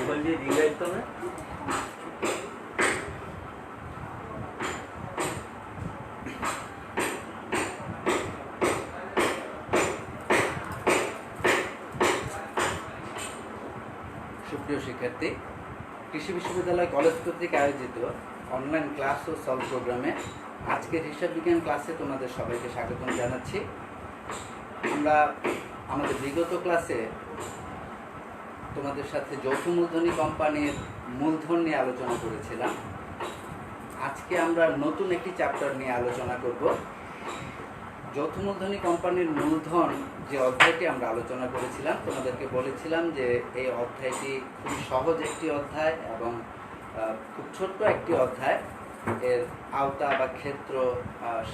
সুপ্রিয় শিক্ষার্থী, কৃষি বিশ্ববিদ্যালয় কলেজ কর্তৃক আয়োজিত অনলাইন ক্লাস ও সলভ প্রোগ্রামে আজকের হিসাব বিজ্ঞান ক্লাসে তোমাদের সবাইকে স্বাগতম জানাচ্ছি। আমরা আমাদের বিগত ক্লাসে তোমাদের সাথে যৌথ মূলধনী কোম্পানির মূলধন নিয়ে আলোচনা করেছিলাম। আজকে আমরা নতুন একটি চ্যাপ্টার নিয়ে আলোচনা করব। যৌথ মূলধনী কোম্পানির মূলধন যে অধ্যায়টি আমরা আলোচনা করেছিলাম, তোমাদেরকে বলেছিলাম যে এই অধ্যায়টি খুব সহজ একটি অধ্যায় এবং খুব ছোট্ট একটি অধ্যায়। এর আওতা বা ক্ষেত্র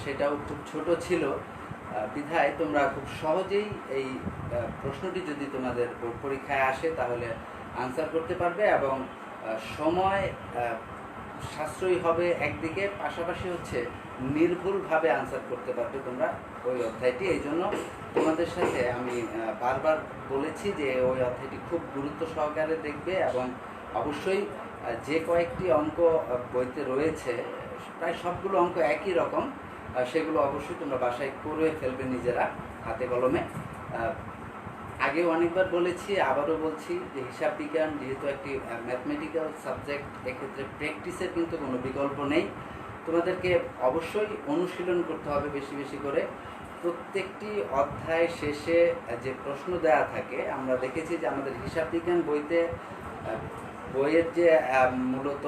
সেটাও খুব ছোট ছিল, বিধায় তোমরা খুব সহজেই এই প্রশ্নটি যদি তোমাদের পরীক্ষায় আসে তাহলে আনসার করতে পারবে এবং সময় সাশ্রয়ী হবে একদিকে, পাশাপাশি হচ্ছে নির্ভুলভাবে আনসার করতে পারবে তোমরা ওই অধ্যায়টি। এই জন্য তোমাদের সাথে আমি বারবার বলেছি যে ওই অধ্যায়টি খুব গুরুত্ব সহকারে দেখবে এবং অবশ্যই যে কয়েকটি অঙ্ক বইতে রয়েছে প্রায় সবগুলো অঙ্ক একই রকম, সেগুলো অবশ্যই তোমরা বাসায় করে ফেলবে নিজেরা হাতে কলমে। আগেও অনেকবার বলেছি, আবারও বলছি যে হিসাব বিজ্ঞান যেহেতু একটি ম্যাথমেটিক্যাল সাবজেক্ট, এক্ষেত্রে প্র্যাকটিসের কিন্তু কোনো বিকল্প নেই। তোমাদেরকে অবশ্যই অনুশীলন করতে হবে বেশি বেশি করে। প্রত্যেকটি অধ্যায় শেষে যে প্রশ্ন দেওয়া থাকে, আমরা দেখেছি যে আমাদের হিসাব বিজ্ঞান বইয়ের যে মূলত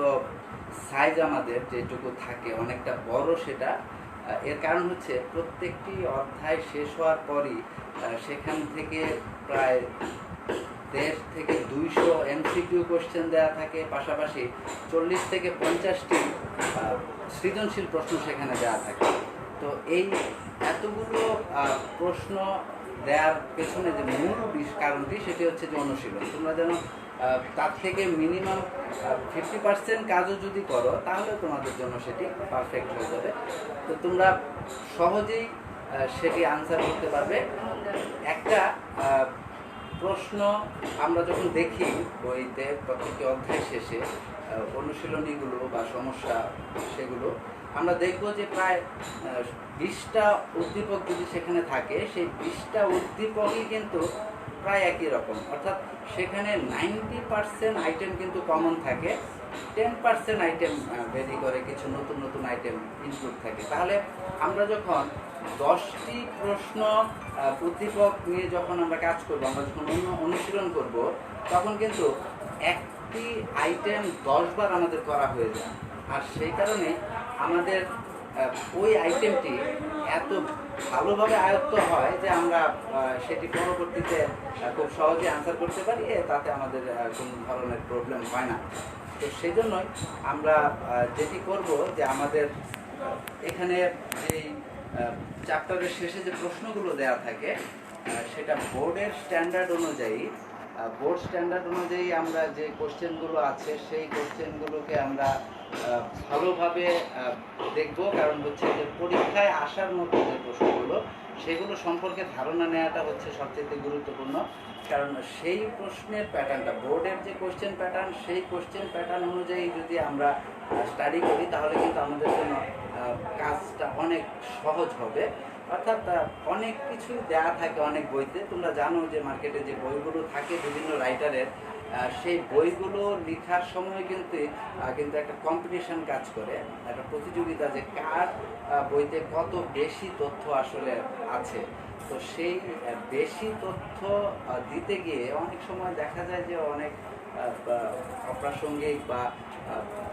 সাইজ আমাদের যেটুকু থাকে অনেকটা বড়, সেটা এর কারণ হচ্ছে প্রত্যেকটি অধ্যায় শেষ হওয়ার পরই সেখান থেকে প্রায় 1.5 থেকে 200 এমসিকিউ কোশ্চেন দেওয়া থাকে, পাশাপাশি 40 থেকে 50টি সৃজনশীল প্রশ্ন সেখানে দেওয়া থাকে। তো এই এতগুলো প্রশ্ন দেওয়ার পেছনে যে মূল কারণটি সেটি হচ্ছে যে অনুশীলন। তোমরা যেন তার থেকে মিনিমাম 50% কাজও যদি করো তাহলে তোমাদের জন্য সেটি পারফেক্ট হয়ে যাবে। তো তোমরা সহজেই সেটি আনসার করতে পারবে। একটা প্রশ্ন আমরা যখন দেখি বইতে প্রত্যেকটি অধ্যায় শেষে অনুশীলনীগুলো বা সমস্যা, সেগুলো আমরা দেখব যে প্রায় 20টা উদ্দীপক যদি সেখানে থাকে, সেই 20টা উদ্দীপকই কিন্তু প্রায় একই রকম, অর্থাৎ সেখানে 90% আইটেম কিন্তু কমন থাকে, 10% আইটেম ভেরি করে, কিছু নতুন নতুন আইটেম ইনক্লুড থাকে। তাহলে আমরা যখন 10টি প্রশ্ন উদ্দীপক নিয়ে যখন আমরা কাজ করব, আমরা যখন অনুশীলন করব, তখন কিন্তু একটি আইটেম 10 বার আমাদের করা হয়ে যায়। আর সেই কারণে আমাদের ওই আইটেমটি এত ভালোভাবে আয়ত্ত হয় যে আমরা সেটি পরবর্তীতে খুব সহজে আনসার করতে পারি, তাতে আমাদের কোনো ধরনের প্রবলেম হয় না। তো সেই জন্যই আমরা যেটি করব যে আমাদের এখানে যেই চ্যাপ্টারের শেষে যে প্রশ্নগুলো দেওয়া থাকে সেটা বোর্ড স্ট্যান্ডার্ড অনুযায়ী আমরা যে কোশ্চেনগুলো আছে সেই কোশ্চেনগুলোকে আমরা ভালোভাবে দেখব। কারণ হচ্ছে যে পরীক্ষায় আসার মতো যে প্রশ্নগুলো সেগুলো সম্পর্কে ধারণা নেওয়াটা হচ্ছে সবচেয়ে গুরুত্বপূর্ণ। কারণ সেই প্রশ্নের প্যাটার্নটা, বোর্ডের যে কোশ্চেন প্যাটার্ন, সেই কোশ্চেন প্যাটার্ন অনুযায়ী যদি আমরা স্টাডি করি তাহলে কিন্তু আমাদের জন্য কাজটা অনেক সহজ হবে। অর্থাৎ অনেক কিছু দেওয়া থাকে অনেক বইতে। তোমরা জানো যে মার্কেটে যে বইগুলো থাকে বিভিন্ন রাইটারের, সেই বইগুলো লেখার সময় কিন্তু একটা কম্পিটিশন কাজ করে, একটা প্রতিযোগিতা যে কার বইতে কত বেশি তথ্য আসলে আছে। তো সেই বেশি তথ্য দিতে গিয়ে অনেক সময় দেখা যায় যে অনেক অপ্রাসঙ্গিক বা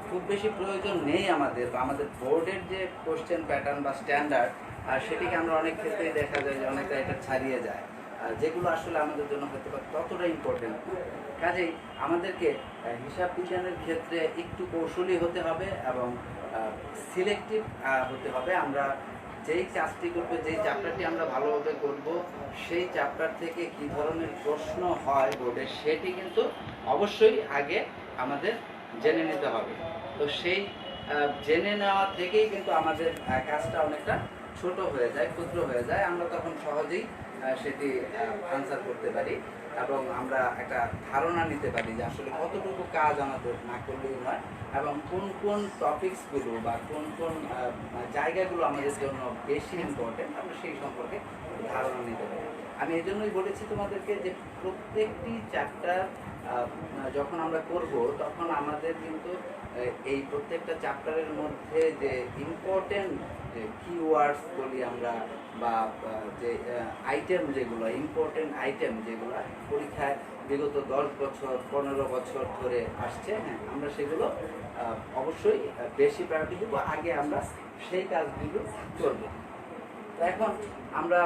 খুব বেশি প্রয়োজন নেই আমাদের বোর্ডের যে কোশ্চেন প্যাটার্ন বা স্ট্যান্ডার্ড, সেটিকে আমরা অনেক ক্ষেত্রেই দেখা যায় যে অনেকটা এটা ছাড়িয়ে যায়, যেগুলো আসলে আমাদের জন্য হয়তো বা ততটা ইম্পর্টেন্ট। কাজেই আমাদেরকে হিসাব বিজ্ঞানের ক্ষেত্রে একটু কৌশলী হতে হবে এবং সিলেক্টিভ হতে হবে। আমরা যেই কাজটি করবো, যেই চ্যাপ্টারটি আমরা ভালোভাবে করব, সেই চ্যাপ্টার থেকে কী ধরনের প্রশ্ন হয় বোর্ডে সেটি কিন্তু অবশ্যই আগে আমাদের জেনে নিতে হবে। তো সেই জেনে নেওয়া থেকেই কিন্তু আমাদের কাজটা অনেকটা ছোট হয়ে যায়, ক্ষুদ্র হয়ে যায়। আমরা তখন সহজেই সেটি আনসার করতে পারি এবং আমরা একটা ধারণা নিতে পারি যে আসলে কতটুকু কাজ আমাদের না করলেই নয় এবং কোন কোন টপিকসগুলো বা কোন কোন জায়গাগুলো আমাদের জন্য বেশি ইম্পর্টেন্ট আমরা সেই সম্পর্কে ধারণা নিতে পারি। আমি এই জন্যই বলেছি তোমাদেরকে যে প্রত্যেকটি চ্যাপ্টার যখন আমরা করব তখন আমাদের কিন্তু এই প্রত্যেকটা চ্যাপ্টারের মধ্যে যে ইম্পর্টেন্ট যে কিওয়ার্ডস বলি আমরা বা যে আইটেম যেগুলো ইম্পর্টেন্ট আইটেম যেগুলো পরীক্ষায় বিগত 10 বছর 15 বছর ধরে আসছে, হ্যাঁ আমরা সেগুলো অবশ্যই বেশি প্রায়োরিটি দেবো, আগে আমরা সেই কাজগুলো করবো। তো এখন আমরা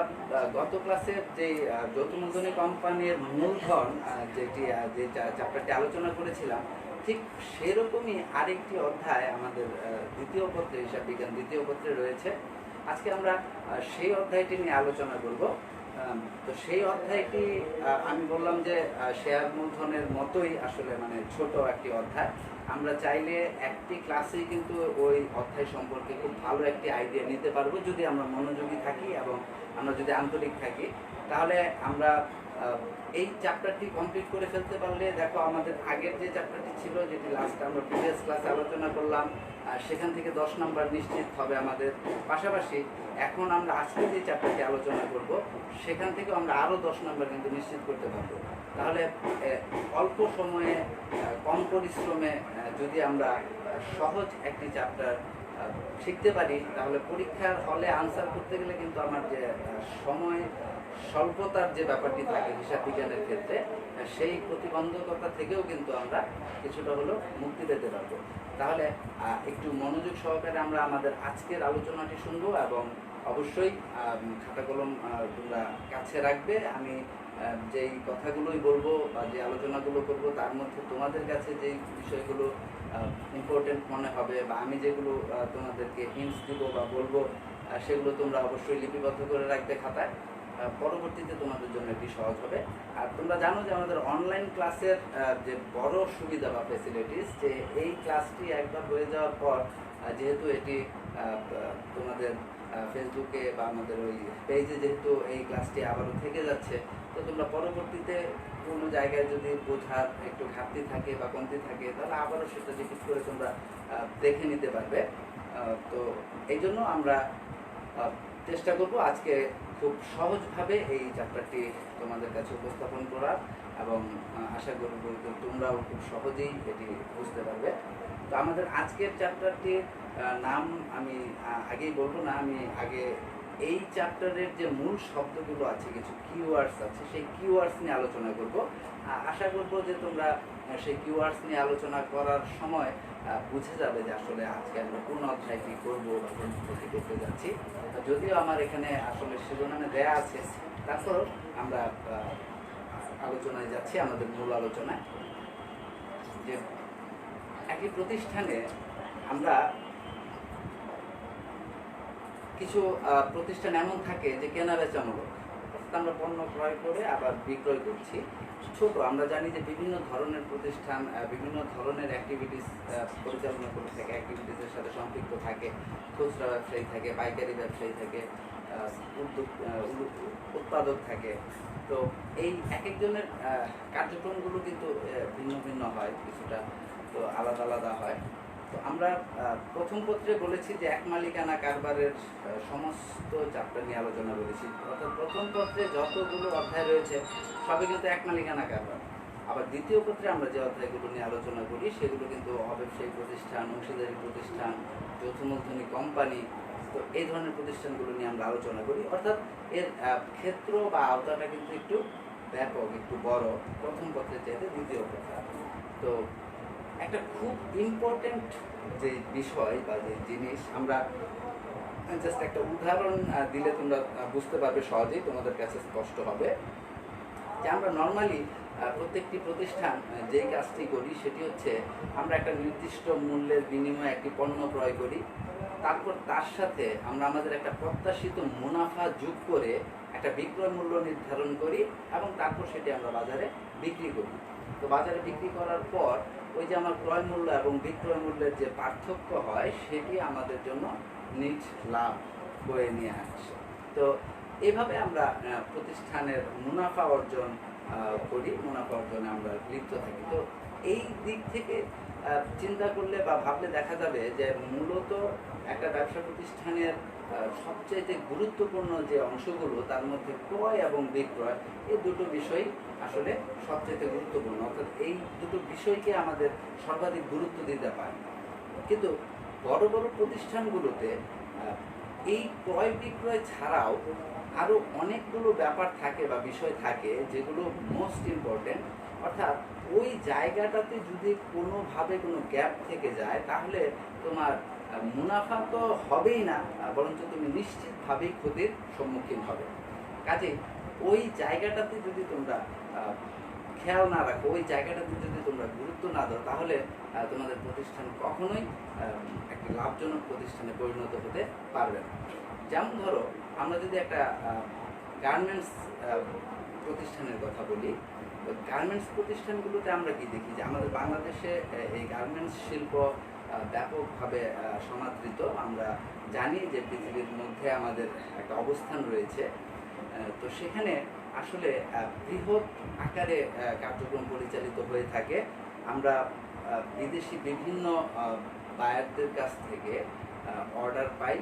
গত ক্লাসে যে যৌথ মূলধনী কোম্পানির মূলধন যেটি যে চ্যাপ্টারটি আলোচনা করেছিলাম, ঠিক সেরকমই আরেকটি অধ্যায় আমাদের দ্বিতীয় পত্রে, হিসাব বিজ্ঞান দ্বিতীয় পত্রে রয়েছে। আজকে আমরা সেই অধ্যায়টি নিয়ে আলোচনা করব। তো সেই অধ্যায়টি আমি বললাম যে শেয়ার মূলধনের মতোই আসলে মানে ছোট একটি অধ্যায়। আমরা চাইলে একটি ক্লাসেই কিন্তু ওই অধ্যায় সম্পর্কে খুব ভালো একটি আইডিয়া নিতে পারবো যদি আমরা মনোযোগী থাকি এবং আমরা যদি আন্তরিক থাকি। তাহলে আমরা এই চ্যাপ্টারটি কমপ্লিট করে ফেলতে পারলে, দেখো আমাদের আগের যে চ্যাপ্টারটি ছিল যেটি লাস্ট আমরা প্রিভিয়াস ক্লাসে আলোচনা করলাম, সেখান থেকে 10 নম্বর নিশ্চিত হবে আমাদের। পাশাপাশি এখন আমরা আজকে যে চ্যাপ্টারটি আলোচনা করব সেখান থেকে আমরা আরও 10 নম্বর কিন্তু নিশ্চিত করতে পারবো। তাহলে অল্প সময়ে কম পরিশ্রমে যদি আমরা সহজ একটি চ্যাপ্টার শিখতে পারি, তাহলে পরীক্ষার হলে আনসার করতে গেলে কিন্তু আমার যে সময় স্বল্পতার যে ব্যাপারটি থাকে হিসাব বিজ্ঞানের ক্ষেত্রে, সেই প্রতিবন্ধকতা থেকেও কিন্তু আমরা কিছুটা হলেও মুক্তি পেতে পারবো। তাহলে একটু মনোযোগ সহকারে আমরা আমাদের আজকের আলোচনাটি শুনবো এবং অবশ্যই খাতা কলম তোমরা কাছে রাখবে। আমি যেই কথাগুলোই বলবো বা যে আলোচনাগুলো করবো তার মধ্যে তোমাদের কাছে যেই বিষয়গুলো ইম্পর্টেন্ট মনে হবে বা আমি যেগুলো তোমাদেরকে হিন্টস দিব বা বলবো, সেগুলো তোমরা অবশ্যই লিপিবদ্ধ করে রাখবে খাতায়। পরবর্তীতে তোমাদের জন্য এটি সহজ হবে। আর তোমরা জানো যে আমাদের অনলাইন ক্লাসের যে বড় সুবিধা বা ফ্যাসিলিটিস, যে এই ক্লাসটি একবার হয়ে যাওয়ার পর যেহেতু এটি তোমাদের ফেসবুকে বা আমাদের ওই পেজে যেহেতু এই ক্লাসটি আবারও থেকে যাচ্ছে, তো তোমরা পরবর্তীতে কোনো জায়গায় যদি বোঝার একটু ঘাটতি থাকে বা কমতি থাকে, তাহলে আবারও সেটা রিপিট করে তোমরা দেখে নিতে পারবে। তো এই জন্য আমরা চেষ্টা করব আজকে খুব সহজভাবে এই চ্যাপ্টারটি তোমাদের কাছে উপস্থাপন করার এবং আশা করব যে তোমরাও খুব সহজেই এটি বুঝতে পারবে। তো আমাদের আজকের চ্যাপ্টারটির নাম আমি আগেই বলবো না, আমি আগে এই চ্যাপ্টারের যে মূল শব্দগুলো আছে, কিছু কিওয়ার্ডস আছে, সেই কিওয়ার্ডস নিয়ে আলোচনা করব। আশা করব যে তোমরা সেই কিওয়ার্ডস নিয়ে আলোচনা করার সময় বুঝে যাবে যে আসলে আজকে আমরা কোন অধ্যায়টি করবো বা কোন অধ্যায়টি করতে যাচ্ছি। যদিও আমার এখানে আসলে শিরোনামে দেয়া আছে, তারপরও আমরা আলোচনায় যাচ্ছি, আমাদের মূল আলোচনায়। যে একটি প্রতিষ্ঠানে আমরা কিছু প্রতিষ্ঠান এমন থাকে যে কেনা বেচামূলক, আমরা পণ্য ক্রয় করে আবার বিক্রয় করছি। ছোট, আমরা জানি যে বিভিন্ন ধরনের প্রতিষ্ঠান বিভিন্ন ধরনের অ্যাক্টিভিটিস পরিচালনা করে থাকে, অ্যাক্টিভিটিসের সাথে সম্পৃক্ত থাকে। খুচরা ব্যবসায়ী থাকে, পাইকারি ব্যবসায়ী থাকে, উৎপাদক থাকে। তো এই এক একজনের কার্যক্রমগুলো কিন্তু ভিন্ন ভিন্ন হয়, কিছুটা তো আলাদা আলাদা হয়। তো আমরা প্রথম পত্রে বলেছি যে এক মালিকানা কারবারের সমস্ত চ্যাপ্টার নিয়ে আলোচনা করেছি, অর্থাৎ প্রথম পত্রে যতগুলো অধ্যায় রয়েছে সবই কিন্তু এক মালিকানা কারবার। আবার দ্বিতীয় পত্রে আমরা যে অধ্যায়গুলো নিয়ে আলোচনা করি সেগুলো কিন্তু অব্যবসায়িক প্রতিষ্ঠান, অংশীদারি প্রতিষ্ঠান, যৌথ মূলধনী কোম্পানি, তো এই ধরনের প্রতিষ্ঠানগুলো নিয়ে আমরা আলোচনা করি। অর্থাৎ এর ক্ষেত্র বা আওতাটা কিন্তু একটু ব্যাপক, একটু বড় প্রথম পত্রের চাইতে দ্বিতীয় পত্র। তো একটা খুব ইম্পর্টেন্ট যে বিষয় বা যে জিনিস, আমরা জাস্ট একটা উদাহরণ দিলে তোমরা বুঝতে পারবে সহজেই, তোমাদের কাছে স্পষ্ট হবে যে আমরা নর্মালি প্রত্যেকটি প্রতিষ্ঠান যেই কাজটি করি সেটি হচ্ছে আমরা একটা নির্দিষ্ট মূল্যের বিনিময়ে একটি পণ্য ক্রয় করি, তারপর তার সাথে আমরা আমাদের একটা প্রত্যাশিত মুনাফা যোগ করে একটা বিক্রয় মূল্য নির্ধারণ করি এবং তারপর সেটি আমরা বাজারে বিক্রি করি। তো বাজারে বিক্রি করার পর ওই যে আমার ক্রয় মূল্য এবং বিক্রয় মূল্যের যে পার্থক্য হয় সেটি আমাদের জন্য নিজ লাভ বয়ে নিয়ে আসে। তো এভাবে আমরা প্রতিষ্ঠানের মুনাফা অর্জন করি, মুনাফা অর্জনে আমরা লিপ্ত থাকি। তো এই দিক থেকে চিন্তা করলে বা ভাবলে দেখা যাবে যে মূলত একটা ব্যবসা প্রতিষ্ঠানের সবচেয়ে গুরুত্বপূর্ণ যে অংশগুলো, তার মধ্যে ক্রয় এবং বিক্রয়, এই দুটো বিষয় আসলে সবচেয়ে গুরুত্বপূর্ণ। অর্থাৎ এই দুটো বিষয়কে আমাদের সর্বাধিক গুরুত্ব দিতে পারে। কিন্তু বড় বড় প্রতিষ্ঠানগুলোতে এই ক্রয় বিক্রয় ছাড়াও আরও অনেকগুলো ব্যাপার থাকে বা বিষয় থাকে যেগুলো মোস্ট ইম্পর্টেন্ট। অর্থাৎ ওই জায়গাটাতে যদি কোনোভাবে কোনো গ্যাপ থেকে যায়, তাহলে তোমার মুনাফা তো হবেই না, বরঞ্চ তুমি নিশ্চিতভাবেই ক্ষতির সম্মুখীন হবে। কাজে ওই জায়গাটাতে যদি তোমরা খেয়াল না রাখো, ওই জায়গাটাতে যদি তোমরা গুরুত্ব না দাও, তাহলে তোমাদের প্রতিষ্ঠান কখনোই একটা লাভজনক প্রতিষ্ঠানে পরিণত হতে পারবে না। যেমন ধরো, আমরা যদি একটা গার্মেন্টস প্রতিষ্ঠানের কথা বলি, তো গার্মেন্টস প্রতিষ্ঠানগুলোতে আমরা কি দেখি যে আমাদের বাংলাদেশে এই গার্মেন্টস শিল্প ব্যাপকভাবে সমাদৃত। আমরা জানি যে পৃথিবীর মধ্যে আমাদের একটা অবস্থান রয়েছে। তো সেখানে আসলে বৃহৎ আকারে কার্যক্রম পরিচালিত হয়ে থাকে। আমরা বিদেশি বিভিন্ন বায়ারদের কাছ থেকে অর্ডার পাই,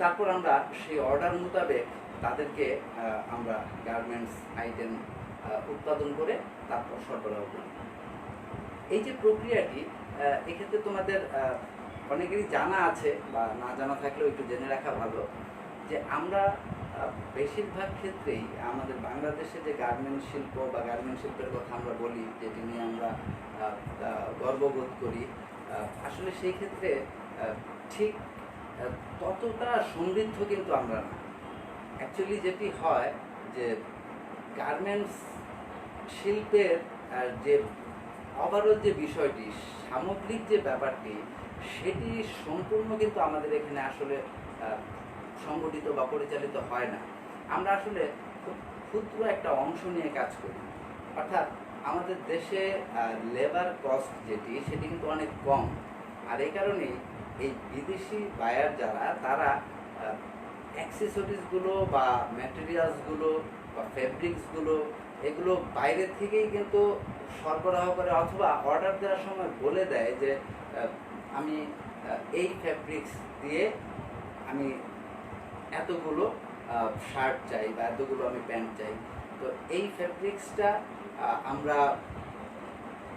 তারপর আমরা সেই অর্ডার মোতাবেক তাদেরকে আমরা গার্মেন্টস আইটেম উৎপাদন করে তারপর সরবরাহ করি। এই যে প্রক্রিয়াটি, এক্ষেত্রে তোমাদের অনেকেরই জানা আছে বা না জানা থাকলেও একটু জেনে রাখা ভালো যে আমরা বেশিরভাগ ক্ষেত্রেই আমাদের বাংলাদেশে যে গার্মেন্টস শিল্প বা গার্মেন্টস শিল্পের কথা আমরা বলি, যেটি নিয়ে আমরা গর্ববোধ করি, আসলে সেই ক্ষেত্রে ঠিক ততটা সমৃদ্ধ কিন্তু আমরা না। অ্যাকচুয়ালি যেটি হয় যে গার্মেন্টস শিল্পের যে ওভারঅল যে বিষয়টি, সামগ্রিক যে ব্যাপারটি, সেটি সম্পূর্ণ কিন্তু আমাদের এখানে আসলে সংগঠিত বা পরিচালিত হয় না। আমরা আসলে খুব ক্ষুদ্র একটা অংশ নিয়ে কাজ করি। অর্থাৎ আমাদের দেশে লেবার কস্ট যেটি, সেটি কিন্তু অনেক কম। আর এই কারণেই এই বিদেশি বায়ার যারা, তারা অ্যাক্সেসরিজগুলো বা ম্যাটেরিয়ালসগুলো বা ফেব্রিক্সগুলো, এগুলো বাইরে থেকেই কিন্তু সরবরাহ করে, অথবা অর্ডার দেওয়ার সময় বলে দেয় যে আমি এই ফেব্রিক্স দিয়ে আমি এতগুলো শার্ট চাই বা এতগুলো আমি প্যান্ট চাই। তো এই ফেব্রিক্সটা আমরা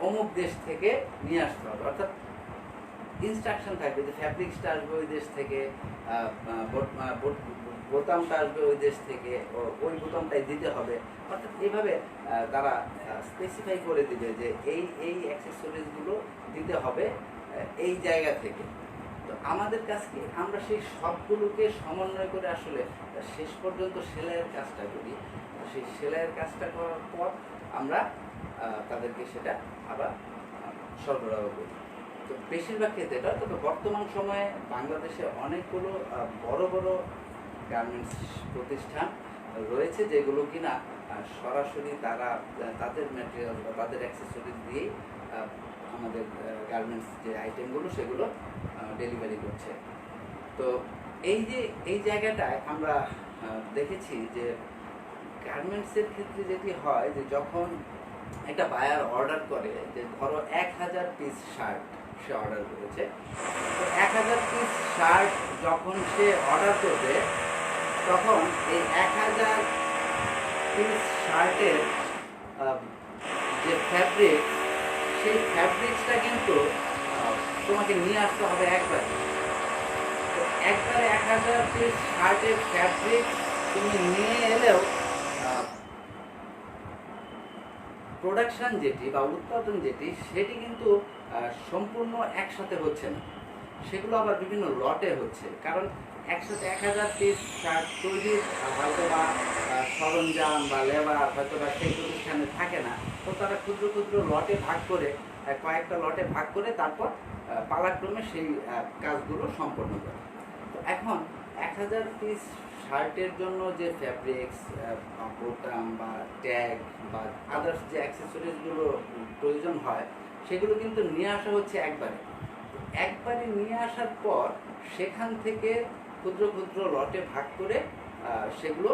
অমুক দেশ থেকে নিয়ে আসতে হবে। অর্থাৎ ইনস্ট্রাকশন থাকবে যে ফ্যাব্রিক্সটা আসবে ওই দেশ থেকে, বোতামটা আসবে ওই দেশ থেকে, ওই বোতামটাই দিতে হবে। অর্থাৎ এইভাবে তারা স্পেসিফাই করে দিবে যে এই এই অ্যাক্সেসরিজগুলো দিতে হবে এই জায়গা থেকে। তো আমাদের কাছ কি, আমরা সেই সবগুলোকে সমন্বয় করে আসলে শেষ পর্যন্ত সেলাইয়ের কাজটা করি। সেই সেলাইয়ের কাজটা করার পর আমরা তাদেরকে সেটা আবার সরবরাহ করি। তো বেশিরভাগ ক্ষেত্রে এটা, তবে বর্তমান সময়ে বাংলাদেশে অনেকগুলো বড় বড় গার্মেন্টস প্রতিষ্ঠান রয়েছে যেগুলো কিনা সরাসরি তারা তাদের ম্যাটেরিয়াল বা তাদের অ্যাক্সেসরিজ দিয়েই আমাদের গার্মেন্টস যে আইটেমগুলো সেগুলো ডেলিভারি করছে। তো এই জায়গাটায় আমরা দেখেছি যে গার্মেন্টসের ক্ষেত্রে যেটি হয় যে যখন একটা বায়ার অর্ডার করে, যে ধরো 1000 পিস শার্ট সে অর্ডার করেছে, তো 1000 পিস শার্ট যখন সে অর্ডার করবে, তখন এই 1000 পিস শার্টের যে ফ্যাব্রিক, সেই ফ্যাব্রিক্সটা কিন্তু তোমাকে নিয়ে আসতে হবে একবারে। তো একবারে 1000 পিস শার্টের ফ্যাব্রিক তুমি নিয়ে এলেও প্রোডাকশন যেটি বা উৎপাদন যেটি, সেটি কিন্তু সম্পূর্ণ একসাথে হচ্ছে না, সেগুলো আবার বিভিন্ন লটে হচ্ছে। কারণ একসাথে 1000 পিস শার্ট তৈরির হয়তো বা সরঞ্জাম বা লেবার হয়তো বা সেই প্রতিষ্ঠানে থাকে না। তো তারা ক্ষুদ্র ক্ষুদ্র লটে ভাগ করে, কয়েকটা লটে ভাগ করে তারপর পালাক্রমে সেই কাজগুলো সম্পন্ন করে। তো এখন 1000 পিস শার্টের জন্য যে ফ্যাব্রিক্স, বোতাম বা ট্যাগ বা আদার্স যে অ্যাক্সেসরিজগুলো প্রয়োজন হয়, সেগুলো কিন্তু নিয়ে আসা হচ্ছে একবারে নিয়ে আসার পর সেখান থেকে ক্ষুদ্র ক্ষুদ্র লটে ভাগ করে সেগুলো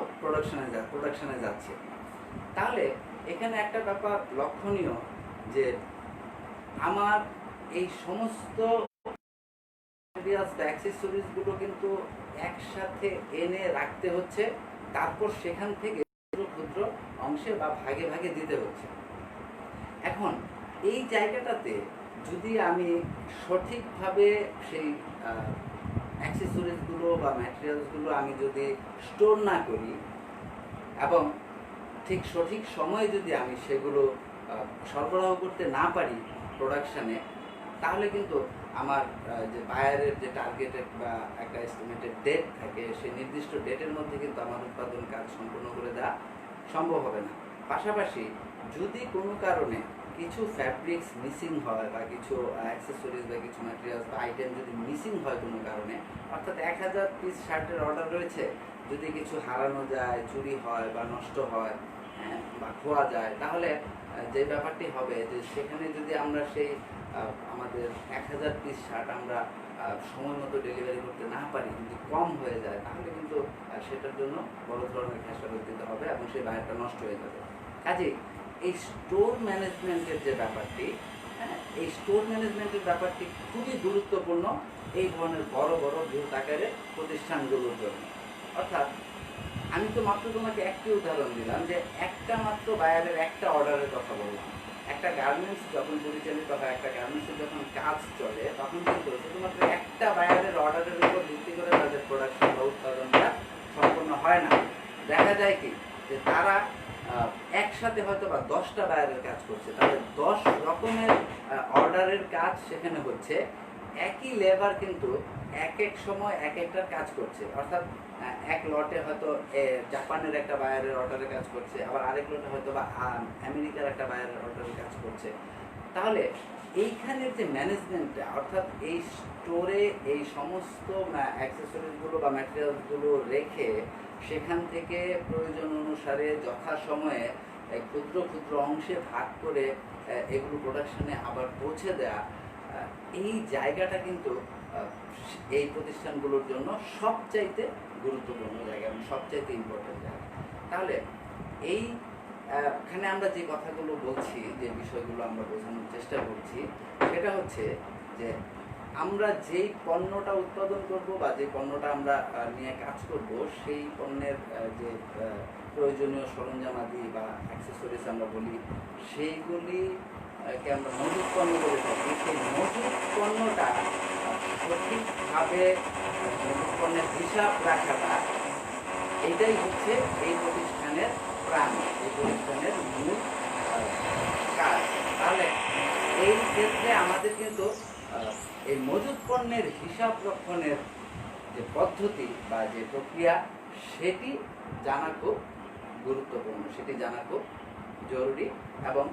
প্রোডাকশনে যাচ্ছে। তাহলে এখানে একটা ব্যাপার লক্ষণীয় যে আমার এই সমস্ত অ্যাক্সেসরিজগুলো কিন্তু একসাথে এনে রাখতে হচ্ছে, তারপর সেখান থেকে ক্ষুদ্র ক্ষুদ্র অংশে বা ভাগে ভাগে দিতে হচ্ছে। এখন এই জায়গাটাতে যদি আমি সঠিকভাবে সেই অ্যাক্সেসরিজগুলো বা ম্যাটেরিয়ালসগুলো আমি যদি স্টোর না করি এবং ঠিক সঠিক সময়ে যদি আমি সেগুলো সরবরাহ করতে না পারি প্রোডাকশানে, তাহলে কিন্তু আমার যে বায়ারের যে টার্গেটেড বা একটা এস্টিমেটেড ডেট থাকে, সেই নির্দিষ্ট ডেটের মধ্যে কিন্তু আমার উৎপাদন কাজ সম্পূর্ণ করে দেওয়া সম্ভব হবে না। পাশাপাশি যদি কোনো কারণে কিছু ফ্যাব্রিক্স মিসিং হয় বা কিছু অ্যাক্সেসরিজ বা কিছু ম্যাটেরিয়ালস বা আইটেম যদি মিসিং হয় কোনো কারণে, অর্থাৎ 1000 পিস শার্টের অর্ডার রয়েছে, যদি কিছু হারানো যায়, চুরি হয় বা নষ্ট হয় বা খোয়া যায়, তাহলে যে ব্যাপারটি হবে যে সেখানে যদি আমরা সেই আমাদের 1000 পিস শার্ট আমরা সময় মতো ডেলিভারি করতে না পারি, যদি কম হয়ে যায়, তাহলে কিন্তু সেটার জন্য বড় ধরনের খেসারত দিতে হবে এবং সেই বায়ারটা নষ্ট হয়ে যাবে। কাজেই এই স্টোর ম্যানেজমেন্টের যে ব্যাপারটি, এই স্টোর ম্যানেজমেন্টের ব্যাপারটি খুবই গুরুত্বপূর্ণ এই ধরনের বড় বড় বৃহৎ আকারের প্রতিষ্ঠানগুলোর জন্য। অর্থাৎ আমি তো মাত্র তোমাকে একটি উদাহরণ দিলাম যে একটা মাত্র বায়ারের একটা অর্ডারের কথা বললাম। একটা গার্মেন্টস যখন পরিচালিত হয়, একটা গার্মেন্টসের যখন কাজ চলে, তখন কিন্তু শুধুমাত্র একটা বায়ারের অর্ডারের উপর ভিত্তি করে তাদের প্রোডাকশন বা উৎপাদনটা সম্পূর্ণ হয় না। দেখা যায় কি যে তারা একসাথে হয়তো বা 10টা বায়ারের কাজ করছে, তাহলে 10 রকমের অর্ডারের কাজ সেখানে হচ্ছে। একই লেবার কিন্তু এক এক সময় এক একটার কাজ করছে। অর্থাৎ এক লটে হয়তো জাপানের একটা বায়ারের অর্ডারের কাজ করছে, আবার আরেক লটে হয়তো বা আমেরিকার একটা বায়ারের অর্ডারের কাজ করছে। তাহলে এইখানের যে ম্যানেজমেন্টটা, অর্থাৎ এই স্টোরে এই সমস্ত অ্যাক্সেসরিজগুলো বা ম্যাটেরিয়ালসগুলো রেখে সেখান থেকে প্রয়োজন অনুসারে যথাসময়ে ক্ষুদ্র ক্ষুদ্র অংশে ভাগ করে এগুলো প্রোডাকশনে আবার পৌঁছে দেয়া, এই জায়গাটা কিন্তু এই প্রতিষ্ঠানগুলোর জন্য সবচাইতে গুরুত্বপূর্ণ জায়গা এবং সবচাইতে ইম্পর্টেন্ট জায়গা। তাহলে এইখানে আমরা যে কথাগুলো বলছি, যে বিষয়গুলো আমরা বোঝানোর চেষ্টা করছি, সেটা হচ্ছে যে আমরা যেই পণ্যটা উৎপাদন করব বা যে পণ্যটা আমরা নিয়ে কাজ করব, সেই পণ্যের যে প্রয়োজনীয় সরঞ্জামাদি বা অ্যাক্সেসরিজ আমরা বলি, সেইগুলিকে আমরা মজুত পণ্য বলে থাকি। সেই মজুত পণ্যটা সঠিকভাবে মজুত পণ্যের হিসাব রাখাটা, এইটাই হচ্ছে এই প্রতিষ্ঠানের প্রাণ, এই প্রতিষ্ঠানের মূল কাজ। তাহলে এই ক্ষেত্রে আমাদের কিন্তু এই মজুত পণ্যের হিসাব রক্ষণের যে পদ্ধতি বা যে প্রক্রিয়া, সেটি জানা খুব গুরুত্বপূর্ণ, সেটি জানা খুব জরুরি। এবং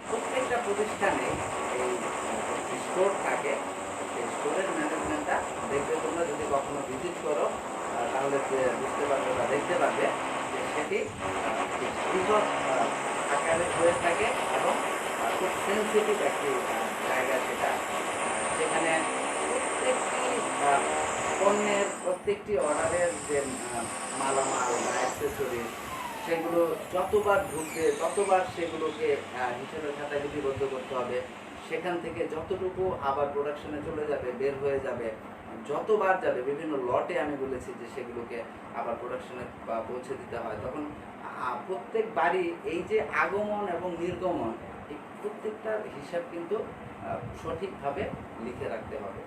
প্রত্যেকটা প্রতিষ্ঠানে এই স্টোর থাকে, এই স্টোরের ম্যানেজমেন্টটা দেখবে তোমরা যদি কখনো ভিজিট করো, তাহলে বুঝতে পারবে বা দেখতে পাবে যে সেটি বৃহৎ আকারে হয়ে থাকে এবং খুব সেন্সিটিভ একটি জায়গা সেটা, যেখানে প্রত্যেকটি পণ্যের প্রত্যেকটি অর্ডারের যে মালামাল বা অ্যাক্সেসরিজ, সেগুলো যতবার ঢুকবে ততবার সেগুলোকে হিসেবের খাতায় লিপিবদ্ধ করতে হবে। সেখান থেকে যতটুকু আবার প্রোডাকশনে চলে যাবে, বের হয়ে যাবে, যতবার যাবে, বিভিন্ন লটে আমি বলেছি যে সেগুলোকে আবার প্রোডাকশনে পৌঁছে দিতে হয়, তখন প্রত্যেকবারই এই যে আগমন এবং নির্গমন, এই প্রত্যেকটার হিসাব কিন্তু সঠিকভাবে লিখে রাখতে হবে।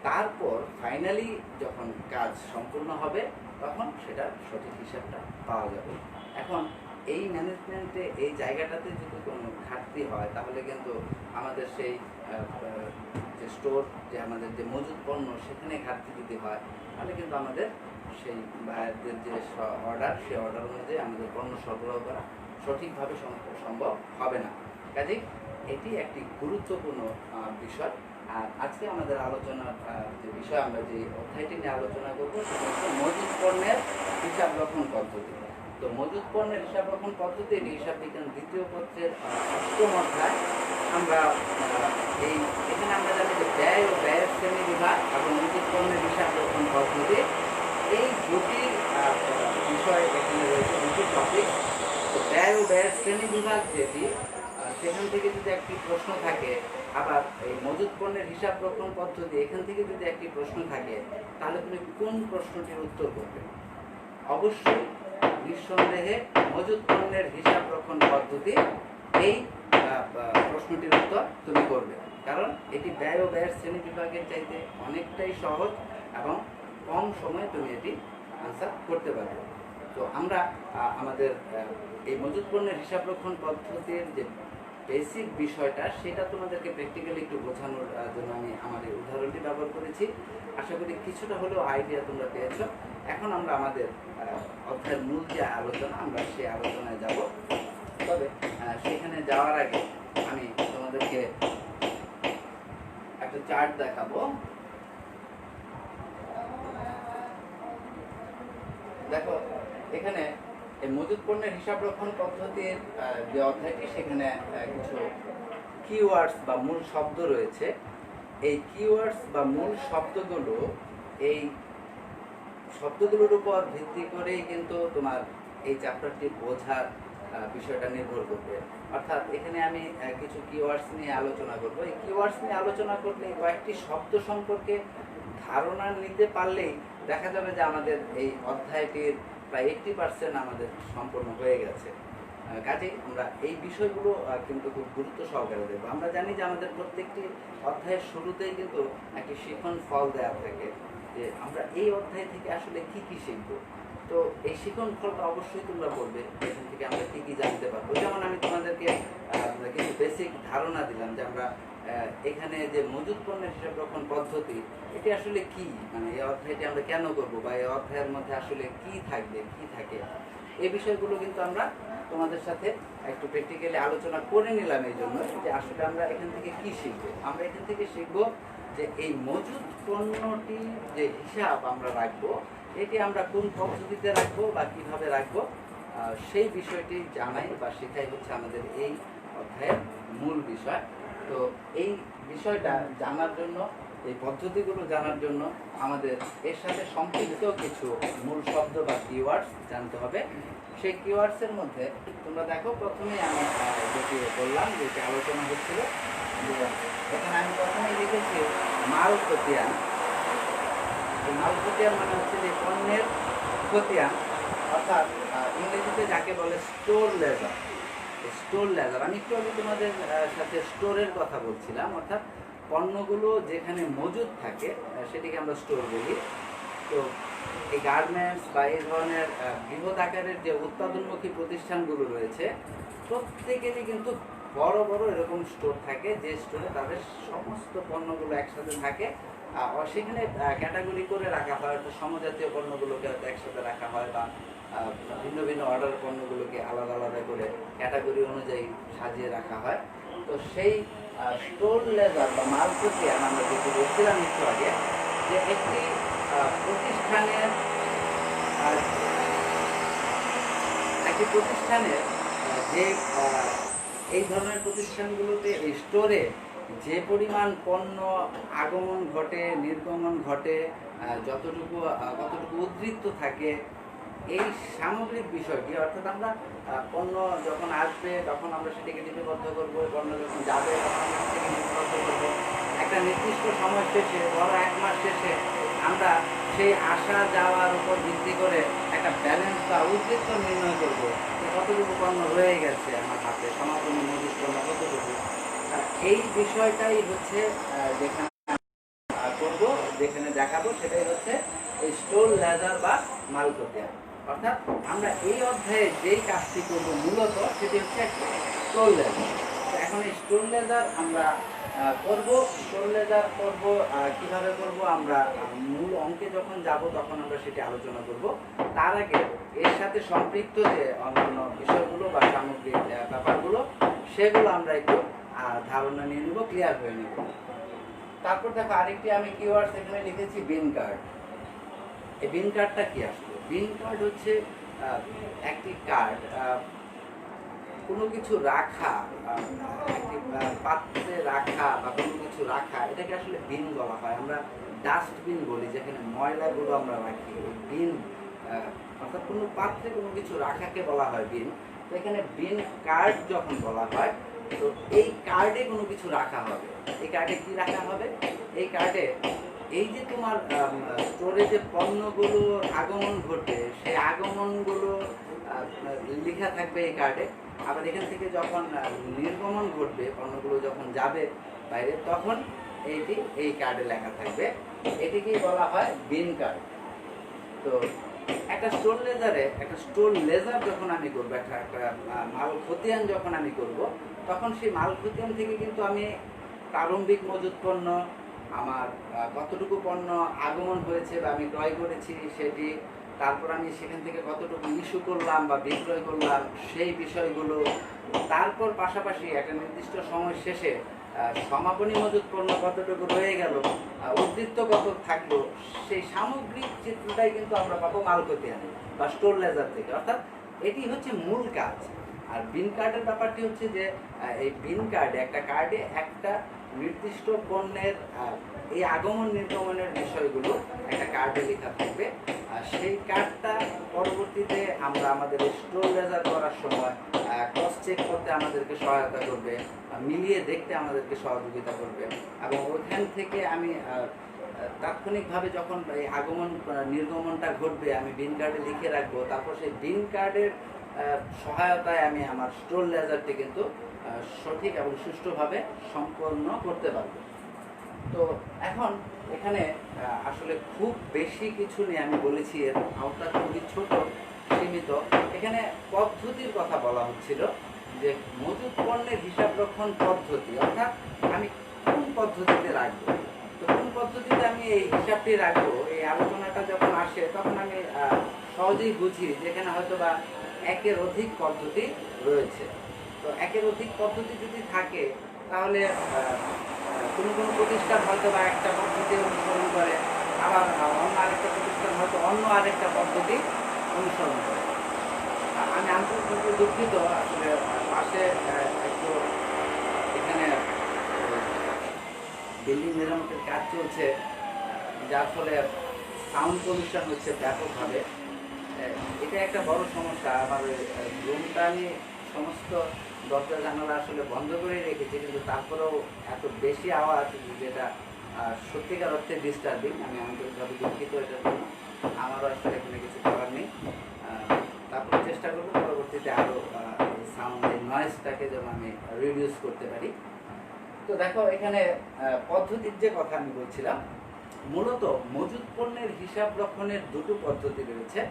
তারপর ফাইনালি যখন কাজ সম্পূর্ণ হবে, তখন সেটার সঠিক হিসাবটা পাওয়া যাবে। এখন এই ম্যানেজমেন্টে এই জায়গাটাতে যদি কোনো ঘাটতি হয়, তাহলে কিন্তু আমাদের সেই যে স্টোর, যে আমাদের যে মজুত পণ্য, সেখানে ঘাটতি যদি হয়, তাহলে কিন্তু আমাদের সেই বায়ারদের যে অর্ডার, সেই অর্ডার অনুযায়ী আমাদের পণ্য সরবরাহ করা সঠিকভাবে সম্ভব হবে না। কাজেই এটি একটি গুরুত্বপূর্ণ বিষয়। আর আজকে আমাদের আলোচনার যে বিষয়, আমরা যে অধ্যায়টি নিয়ে আলোচনা করবো, সেটা হচ্ছে মজুত পণ্যের হিসাব রক্ষণ পদ্ধতি। তো মজুত পণ্যের হিসাব রক্ষণ পদ্ধতি, এটি হিসাব বিজ্ঞান 2য় পত্রের 8ম অধ্যায়। আমরা এখানে আমরা জানি যে ব্যয় ও ব্যয়ের শ্রেণী বিভাগ এবং মজুত পণ্যের হিসাব রক্ষণ পদ্ধতি, এই দুটি শ্রেণী বিভাগ যেটি সেখান থেকে যদি একটি প্রশ্ন থাকে, আবার এই মজুত পণ্যের হিসাব রক্ষণ পদ্ধতি এখান থেকে যদি একটি প্রশ্ন থাকে, তাহলে তুমি কোন প্রশ্নটির উত্তর করবে? অবশ্যই নিঃসন্দেহে মজুত পণ্যের হিসাব রক্ষণ পদ্ধতি এই প্রশ্নটির উত্তর তুমি করবে, কারণ এটি ব্যয় ও ব্যয়ের শ্রেণী বিভাগের চাইতে অনেকটাই সহজ এবং কম সময়ে তুমি এটি আনসার করতে পারবে। তো আমরা আমাদের এই মজুত পণ্যের হিসাব রক্ষণ পদ্ধতির যে বেসিক বিষয়টা সেটা তোমাদেরকে প্র্যাকটিক্যালি একটু বোঝানোর জন্য আমি আমার এই উদাহরণটি ব্যবহার করেছি। আশা করি কিছুটা হলেও আইডিয়া তোমরা পেয়েছ। এখন আমরা আমাদের অধ্যায়ের মূল যে আলোচনা, আমরা সেই আলোচনায় যাব। তবে সেখানে যাওয়ার আগে আমি তোমাদেরকে একটা চার্ট দেখাবো। দেখো এখানে এই মজুত পণ্যের হিসাব রক্ষণ পদ্ধতির যে অধ্যায়টি, সেখানে কিছু কিওয়ার্ডস বা মূল শব্দ রয়েছে। এই কিওয়ার্ডস বা মূল শব্দগুলো, এই শব্দগুলোর উপর ভিত্তি করেই কিন্তু তোমার এই চ্যাপ্টারটি বোঝার বিষয়টা নির্ভর করবে। অর্থাৎ এখানে আমি কিছু কিওয়ার্ডস নিয়ে আলোচনা করব। এই কিওয়ার্ডস নিয়ে আলোচনা করলে কয়েকটি শব্দ সম্পর্কে ধারণা নিতে পারলেই দেখা যাবে যে আমাদের এই অধ্যায়টির প্রায় 80% আমাদের সম্পূর্ণ হয়ে গেছে। কাজেই আমরা এই বিষয়গুলো কিন্তু খুব গুরুত্ব সহকারে দেব। আমরা জানি যে আমাদের প্রত্যেকটি অধ্যায়ের শুরুতেই কিন্তু একটি শিখন ফল দেওয়া থাকে, যে আমরা এই অধ্যায় থেকে আসলে কি কি শিখব। তো এই শিখন ফলটা অবশ্যই তোমরা বলবে, এখান থেকে আমরা কি কি জানতে পারবো। যেমন আমি তোমাদেরকে কিছু বেসিক ধারণা দিলাম যে আমরা এখানে যে মজুত পণ্যের হিসাব রক্ষণ পদ্ধতি, এটি আসলে কি, মানে এই অধ্যায়টি আমরা কেন করব, বা এই অধ্যায়ের মধ্যে আসলে কি থাকবে, কি থাকে, এই বিষয়গুলো কিন্তু আমরা তোমাদের সাথে একটু প্র্যাকটিক্যালি আলোচনা করে নিলাম। এই জন্য যে আসলে আমরা এখান থেকে কি শিখবো। আমরা এখান থেকে শিখবো যে এই মজুত পণ্যটি যে হিসাব আমরা রাখবো, এটি আমরা কোন পদ্ধতিতে রাখবো বা কিভাবে রাখবো, সেই বিষয়টি জানাই বা শেখাই হচ্ছে আমাদের এই অধ্যায়ের মূল বিষয়। তো এই বিষয়টা জানার জন্য, এই পদ্ধতিগুলো জানার জন্য আমাদের এর সাথে সম্পৃক্ত কিছু মূল শব্দ বা কিওয়ার্ডস জানতে হবে। সেই কিওয়ার্ডসের মধ্যে তোমরা দেখো, প্রথমেই আমি যেটি বললাম, যেটি আলোচনা হচ্ছিল, এখানে আমি প্রথমেই লিখেছি মাল খতিয়ান। এই মাল খতিয়ান মানে হচ্ছে যে পণ্যের খতিয়ান, অর্থাৎ ইংরেজিতে যাকে বলে স্টোর লেজার। স্টোর লেজার, আমি একটু আগে তোমাদের সাথে স্টোরের কথা বলছিলাম, অর্থাৎ পণ্যগুলো যেখানে মজুদ থাকে সেটিকে আমরা স্টোর বলি। তো এই গার্মেন্টস বা এই ধরনের বৃহৎ আকারের যে উৎপাদনমুখী প্রতিষ্ঠানগুলো রয়েছে, প্রত্যেকেরই কিন্তু বড় বড় এরকম স্টোর থাকে, যে স্টোরে তাদের সমস্ত পণ্যগুলো একসাথে থাকে। সেখানে ক্যাটাগরি করে রাখা হয়, সমজাতীয় পণ্যগুলোকে হয়তো একসাথে রাখা হয়, বা ভিন্ন ভিন্ন অর্ডার পণ্যগুলোকে আলাদা আলাদা করে ক্যাটাগরি অনুযায়ী সাজিয়ে রাখা হয়। তো সেই স্টোর লেজার বা মাল খতিয়ান আমরা যেটি বলছিলাম একটু আগে, যে একটি প্রতিষ্ঠানের যে এই ধরনের প্রতিষ্ঠানগুলোতে স্টোরে যে পরিমাণ পণ্য আগমন ঘটে, নির্গমন ঘটে, কতটুকু উদ্ধৃত থাকে, এই সামগ্রিক বিষয়টি, অর্থাৎ আমরা পণ্য যখন আসবে তখন আমরা সেটিকে লিপিবদ্ধ করবো, পণ্য যখন যাবে তখন আমরা সেটিকে লিপিবদ্ধ করবো। একটা নির্দিষ্ট সময় শেষে, ধরো 1 মাস শেষে, আমরা সেই আসা যাওয়ার উপর ভিত্তি করে একটা ব্যালেন্স বা উদ্বৃত্ত নির্ণয় করবো, যে কতটুকু পণ্য রয়ে গেছে আমার হাতে, সমাপনী মজুত পণ্য কতটুকু। এই বিষয়টাই হচ্ছে যেখানে করবো, যেখানে দেখাবো, সেটাই হচ্ছে এই স্টোর লেজার বা মাল খতিয়ান। অর্থাৎ আমরা এই অধ্যায়ে যেই কাজটি করবো মূলত, সেটি হচ্ছে স্টোর লেজার। এখন এই স্টোর লেজার আমরা করব। স্টোর লেজার করব কিভাবে করব, আমরা মূল অঙ্কে যখন যাব তখন আমরা সেটি আলোচনা করব। তার আগে এর সাথে সম্পৃক্ত যে অন্যান্য বিষয়গুলো বা সামগ্রিক ব্যাপারগুলো, সেগুলো আমরা একটু ধারণা নিয়ে নেব, ক্লিয়ার হয়ে নেব। তারপর দেখো আরেকটি আমি কিওয়ার্ডস এখানে লিখেছি, বিন কার্ড। এই বিন কার্ডটা কি আসলে? বিন কার্ড হচ্ছে একটি কার্ড, কোনো কিছু রাখা, একটি পাত্রে রাখা বা কোনো কিছু রাখা, এটাকে আসলে বিন বলা হয়। আমরা ডাস্টবিন বলি, যেখানে ময়লাগুলো আমরা রাখি। বিন অর্থাৎ কোনো পাত্রে কোনো কিছু রাখাকে বলা হয় বিন। তো এখানে বিন কার্ড যখন বলা হয়, তো এই কার্ডে কোনো কিছু রাখা হবে। এই কার্ডে কি রাখা হবে? এই কার্ডে এই যে তোমার স্টোরে যে পণ্যগুলো আগমন ঘটবে, সেই আগমনগুলো লেখা থাকবে এই কার্ডে। আবার এখান থেকে যখন নির্গমন ঘটবে, পণ্যগুলো যখন যাবে বাইরে, তখন এইটি এই কার্ডে লেখা থাকবে। এটিকেই বলা হয় বিন কার্ড। তো একটা স্টোর লেজার যখন আমি করবো, একটা মাল খতিয়ান যখন আমি করব, তখন সেই মাল খতিয়ান থেকে কিন্তু আমি প্রারম্ভিক মজুত পণ্য, আমার কতটুকু পণ্য আগমন হয়েছে বা আমি ক্রয় করেছি সেটি, তারপর আমি সেখান থেকে কতটুকু ইস্যু করলাম বা বিক্রয় করলাম সেই বিষয়গুলো, তারপর পাশাপাশি একটা নির্দিষ্ট সময় শেষে সমাপনী মজুত পণ্য কতটুকু রয়ে গেল, উদ্বৃত্ত কত থাকলো, সেই সামগ্রিক চিত্রটাই কিন্তু আমরা পাবো মাল খতিয়ানে বা স্টোর লেজার থেকে। অর্থাৎ এটি হচ্ছে মূল কাজ। আর বিন কার্ডের ব্যাপারটি হচ্ছে যে এই বিন কার্ডে, একটা কার্ডে একটা নির্দিষ্ট পণ্যের এই আগমন নির্গমনের বিষয়গুলো একটা কার্ডে লেখা থাকবে। সেই কার্ডটা পরবর্তীতে আমরা আমাদের স্টোর লেজার করার সময় ক্রস চেক করতে আমাদেরকে সহায়তা করবে, মিলিয়ে দেখতে আমাদেরকে সহযোগিতা করবে। এবং ওইখান থেকে আমি তাৎক্ষণিকভাবে যখন এই আগমন নির্গমনটা ঘটবে, আমি বিন কার্ডে লিখে রাখবো। তারপর সেই বিন কার্ডের সহায়তায় আমি আমার স্টোর লেজারটি কিন্তু সঠিক এবং সুষ্ঠুভাবে সম্পন্ন করতে পারবো। তো এখন এখানে আসলে খুব বেশি কিছু নেই, আমি বলেছি এর আওতা খুবই ছোট, সীমিত। এখানে পদ্ধতির কথা বলা হচ্ছিল যে মজুত পণ্যের হিসাব রক্ষণ পদ্ধতি, অর্থাৎ আমি কোন পদ্ধতিতে রাখবো। তো কোন পদ্ধতিতে আমি এই হিসাবটি রাখবো, এই আলোচনাটা যখন আসে তখন আমি সহজেই বুঝি যেখানে হয়তো বা একের অধিক পদ্ধতি রয়েছে। তো একের অধিক পদ্ধতি যদি থাকে, তাহলে কোনো প্রতিষ্ঠান হয়তো বা একটা পদ্ধতি অনুসরণ করে, আবার অন্য আরেকটা প্রতিষ্ঠান হয়তো অন্য আরেকটা পদ্ধতি অনুসরণ করে। আমি আন্তর্জাতিক দুঃখিত, আসলে পাশে একটু এখানে বিল্ডিং মেরামতের কাজ চলছে, যার ফলে সাউন্ড পলিউশন হচ্ছে ব্যাপকভাবে। এটা একটা বড় সমস্যা। আমার রুমটা আমি সমস্ত দরজা জানালা আসলে বন্ধ করে রেখেছি, কিন্তু তারপরেও এত বেশি আওয়াজ, যেটা সত্যিকার অর্থে ডিস্টার্বিং। আমি আন্তরিকভাবে দুঃখিত এটার জন্য। আমারও আসলে এখানে কিছু করার নেই। তারপর চেষ্টা করবো পরবর্তীতে আরও সাউন্ড, এই নয়েজটাকে যেন আমি রিডিউস করতে পারি। তো দেখো, এখানে পদ্ধতির যে কথা আমি বলছিলাম, মূলত মজুত পণ্যের হিসাব রক্ষণের দুটো পদ্ধতি রয়েছে।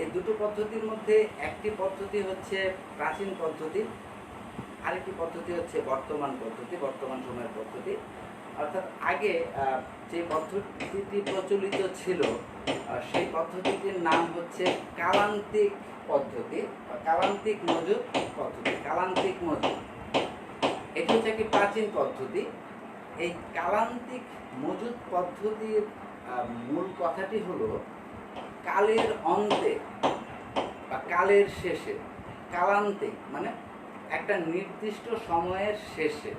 এই দুটো পদ্ধতির মধ্যে একটি পদ্ধতি হচ্ছে প্রাচীন পদ্ধতি, আরেকটি পদ্ধতি হচ্ছে বর্তমান পদ্ধতি, বর্তমান সময়ের পদ্ধতি। অর্থাৎ আগে যে পদ্ধতিটি প্রচলিত ছিল, সেই পদ্ধতিটির নাম হচ্ছে কালান্তিক পদ্ধতি বা কালান্তিক মজুত পদ্ধতি। কালান্তিক মজুত এটি হচ্ছে একটি প্রাচীন পদ্ধতি। এই কালান্তিক মজুত পদ্ধতির মূল কথাটি হলো কালের অন্তে বা কালের শেষে। কালান্তিক মানে একটা নির্দিষ্ট সময়ের শেষে,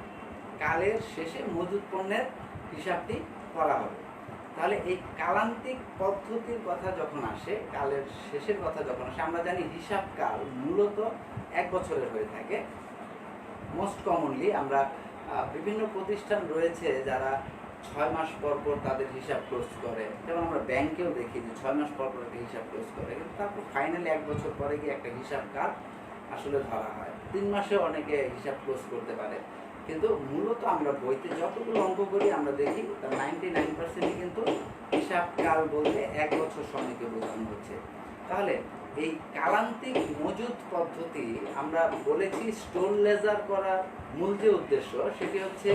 কালের শেষে মজুত পণ্যের হিসাবটি করা হবে। তাহলে এই কালান্তিক পদ্ধতির কথা যখন আসে, কালের শেষের কথা যখন আসে, আমরা জানি হিসাব কাল মূলত 1 বছরের হয়ে থাকে। মোস্ট কমনলি আমরা বিভিন্ন প্রতিষ্ঠান রয়েছে যারা 6 মাস পর পর তাদের হিসাব ক্লোজ করে, যেমন আমরা ব্যাংকেও দেখি যে 6 মাস পর পর একটা হিসাব ক্লোজ করে, কিন্তু তারপর ফাইনালি 1 বছর পরে গিয়ে একটা হিসাব কাল আসলে ধরা হয়। 3 মাসে অনেকে হিসাব ক্লোজ করতে পারে, কিন্তু মূলত আমরা বইতে যতগুলো অঙ্ক করি আমরা দেখি তার 99% কিন্তু হিসাব কাল বলতে 1 বছর সময়কে বোঝানো হচ্ছে। তাহলে এই কালান্তিক মজুত পদ্ধতি আমরা বলেছি স্টোর লেজার করার মূল যে উদ্দেশ্য, সেটি হচ্ছে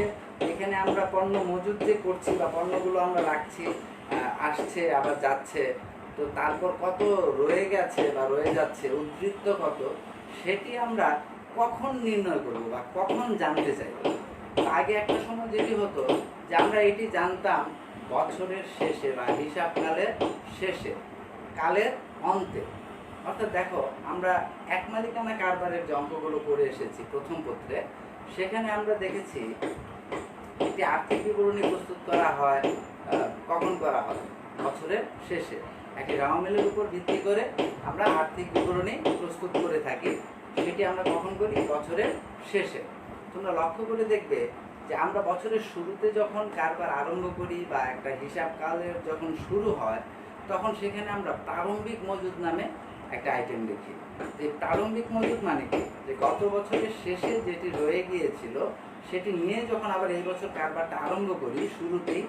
এখানে আমরা পণ্য মজুত যে করছি বা পণ্যগুলো আমরা রাখছি, আসছে আবার যাচ্ছে, তো তারপর কত রয়ে গেছে বা রয়ে যাচ্ছে, উদ্বৃত্ত কত, সেটি আমরা কখন নির্ণয় করব বা কখন জানতে চাইব। আগে একটা সময় যেটি হতো যে আমরা এটি জানতাম বছরের শেষে বা হিসাবকালের শেষে, কালের অন্তে। অর্থাৎ দেখো, আমরা এক মালিকানা কারবারের যে অঙ্কগুলো করে এসেছি প্রথম পত্রে, সেখানে আমরা দেখেছি একটি আর্থিক বিবরণী প্রস্তুত করা হয় কখন করা হয়? বছরের শেষে। একটি রাও মিলের উপর ভিত্তি করে আমরা আর্থিক বিবরণী প্রস্তুত করে থাকি সেটি আমরা কখন করি? বছরের শেষে। তোমরা লক্ষ্য করে দেখবে যে আমরা বছরের শুরুতে যখন কারবার আরম্ভ করি বা একটা হিসাব কালের যখন শুরু হয়, তখন সেখানে আমরা প্রারম্ভিক মজুদ নামে একটা আইটেম লিখি। এই প্রারম্ভিক মজুদ মানে কি? যে গত বছরের শেষে যেটি রয়ে গিয়েছিল সেটি নিয়ে যখন আবার এই বছর কারবারটা আরম্ভ করি শুরুতেই,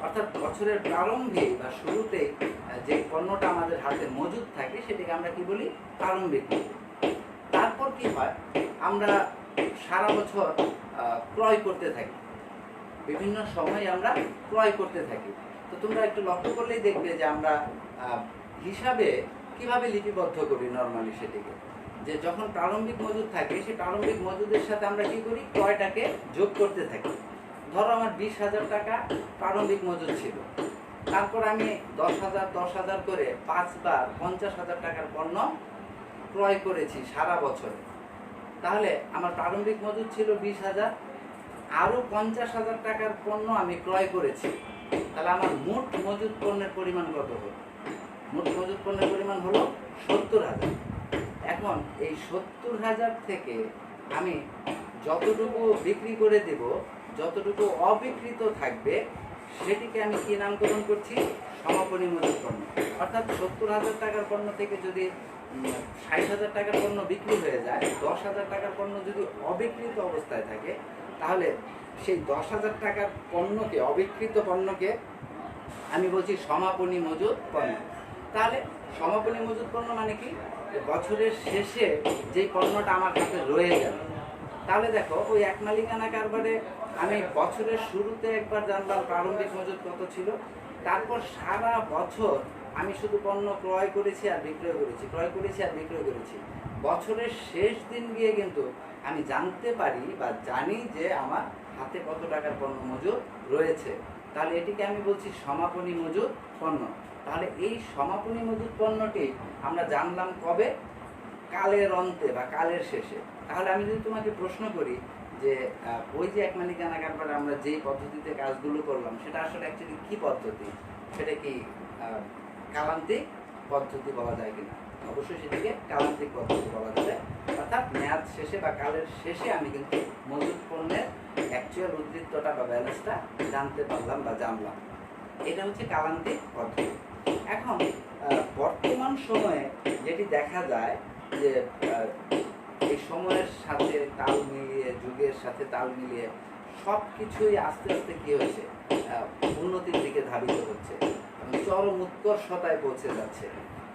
অর্থাৎ বছরের প্রারম্ভে বা শুরুতেই যে পণ্যটা আমাদের হাতে মজুদ থাকে সেটাকে আমরা কি বলি? প্রারম্ভিক মজুদ। তারপর কি হয়? আমরা সারা বছর ক্রয় করতে থাকি, বিভিন্ন সময় আমরা ক্রয় করতে থাকি। তো তোমরা একটু লক্ষ্য করলেই দেখবে যে আমরা হিসাবে কিভাবে লিপিবদ্ধ করি নর্মালি সেটিকে, যে যখন প্রারম্ভিক মজুদ থাকে সেই প্রারম্ভিক মজুদের সাথে আমরা কি করি? ক্রয়টাকে যোগ করতে থাকি। ধরো আমার 20,000 টাকা প্রারম্ভিক মজুদ ছিল, তারপর আমি 10,000 করে 5 বার 50,000 টাকার পণ্য ক্রয় করেছি সারা বছরে। তাহলে আমার প্রারম্ভিক মজুদ ছিল 20,000, আরও 50,000 টাকার পণ্য আমি ক্রয় করেছি। তাহলে আমার মোট মজুদ পণ্যের পরিমাণ কত হলো? মোট মজুদ পণ্যের পরিমাণ হলো 70,000। এখন এই 70,000 থেকে আমি যতটুকু বিক্রি করে দেব, যতটুকু অবিকৃত থাকবে, সেটিকে আমি কি নামকরণ করছি? সমাপনী মজুদ পণ্য। অর্থাৎ 70,000 টাকার পণ্য থেকে যদি 60,000 টাকার পণ্য বিক্রি হয়ে যায়, 10,000 টাকার পণ্য যদি অবিকৃত অবস্থায় থাকে, তাহলে সেই 10,000 টাকার পণ্যকে, অবিকৃত পণ্যকে আমি বলছি সমাপনী মজুদ পণ্য। তাহলে সমাপনী মজুদ পণ্য মানে কি? বছরের শেষে যেই পণ্যটা আমার কাছে রয়ে গেল। তাহলে দেখো, ওই এক মালিকানা কারবারে আমি বছরের শুরুতে একবার জানলাম প্রারম্ভিক মজুদ কত ছিল, তারপর সারা বছর আমি শুধু পণ্য ক্রয় করেছি আর বিক্রয় করেছি, ক্রয় করেছি আর বিক্রয় করেছি। বছরের শেষ দিন গিয়ে কিন্তু আমি জানতে পারি বা জানি যে আমার হাতে কত টাকার পণ্য মজুদ রয়েছে। তাহলে এটিকে আমি বলছি সমাপনী মজুদ পণ্য। তাহলে এই সমাপনী মজুদ পণ্যটি আমরা জানলাম কবে? কালের অন্তে বা কালের শেষে। তাহলে আমি যদি তোমাকে প্রশ্ন করি যে ওই যে এক মালিকানা কারবারে আমরা যেই পদ্ধতিতে কাজগুলো করলাম, সেটা আসলে অ্যাকচুয়ালি কী পদ্ধতি? সেটা কি কালান্তিক পদ্ধতি বলা যায় কিনা? অবশ্যই সেটিকে কালান্তিক পদ্ধতি বলা যাবে। অর্থাৎ মেয়াদ শেষে বা কালের শেষে আমি কিন্তু মজুদ পণ্যের অ্যাকচুয়াল উদ্বৃত্তটা বা ব্যালেন্সটা জানতে পারলাম বা জানলাম। এটা হচ্ছে কালান্তিক পদ্ধতি। এখন বর্তমান সময়ে যেটি দেখা যায় যে এই সময়ের সাথে তাল মিলিয়ে, যুগের সাথে তাল মিলিয়ে সব কিছুই আস্তে আস্তে কী হচ্ছে? উন্নতির দিকে ধাবিত হচ্ছে, চরম উৎকর্ষতায় পৌঁছে যাচ্ছে।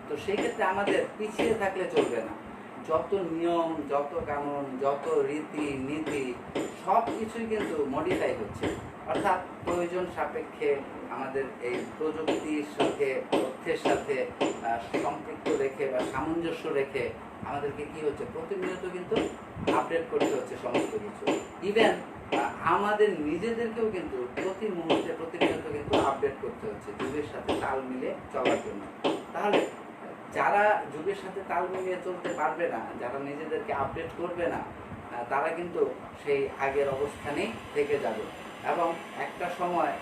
তো সেই ক্ষেত্রে আমাদের পিছিয়ে থাকলে চলবে না। যত নিয়ম, যত কানুন, যত রীতি নীতি সব কিছুই কিন্তু মডিফাই হচ্ছে। অর্থাৎ প্রয়োজন সাপেক্ষে আমাদের এই প্রযুক্তির সাথে, তথ্যের সাথে সম্পৃক্ত রেখে বা সামঞ্জস্য রেখে আমাদেরকে কি হচ্ছে? প্রতিনিয়ত কিন্তু আপডেট করতে হচ্ছে সমস্ত কিছু। ইভেন আমাদের নিজেদেরকেও কিন্তু প্রতি মুহূর্তে প্রতিনিয়ত কিন্তু আপডেট করতে হচ্ছে যুগের সাথে তাল মিলে চলার জন্য। তাহলে যারা যুগের সাথে তাল মিলিয়ে চলতে পারবে না, যারা নিজেদেরকে আপডেট করবে না, তারা কিন্তু সেই আগের অবস্থানেই থেকে যাবে এবং একটা সময়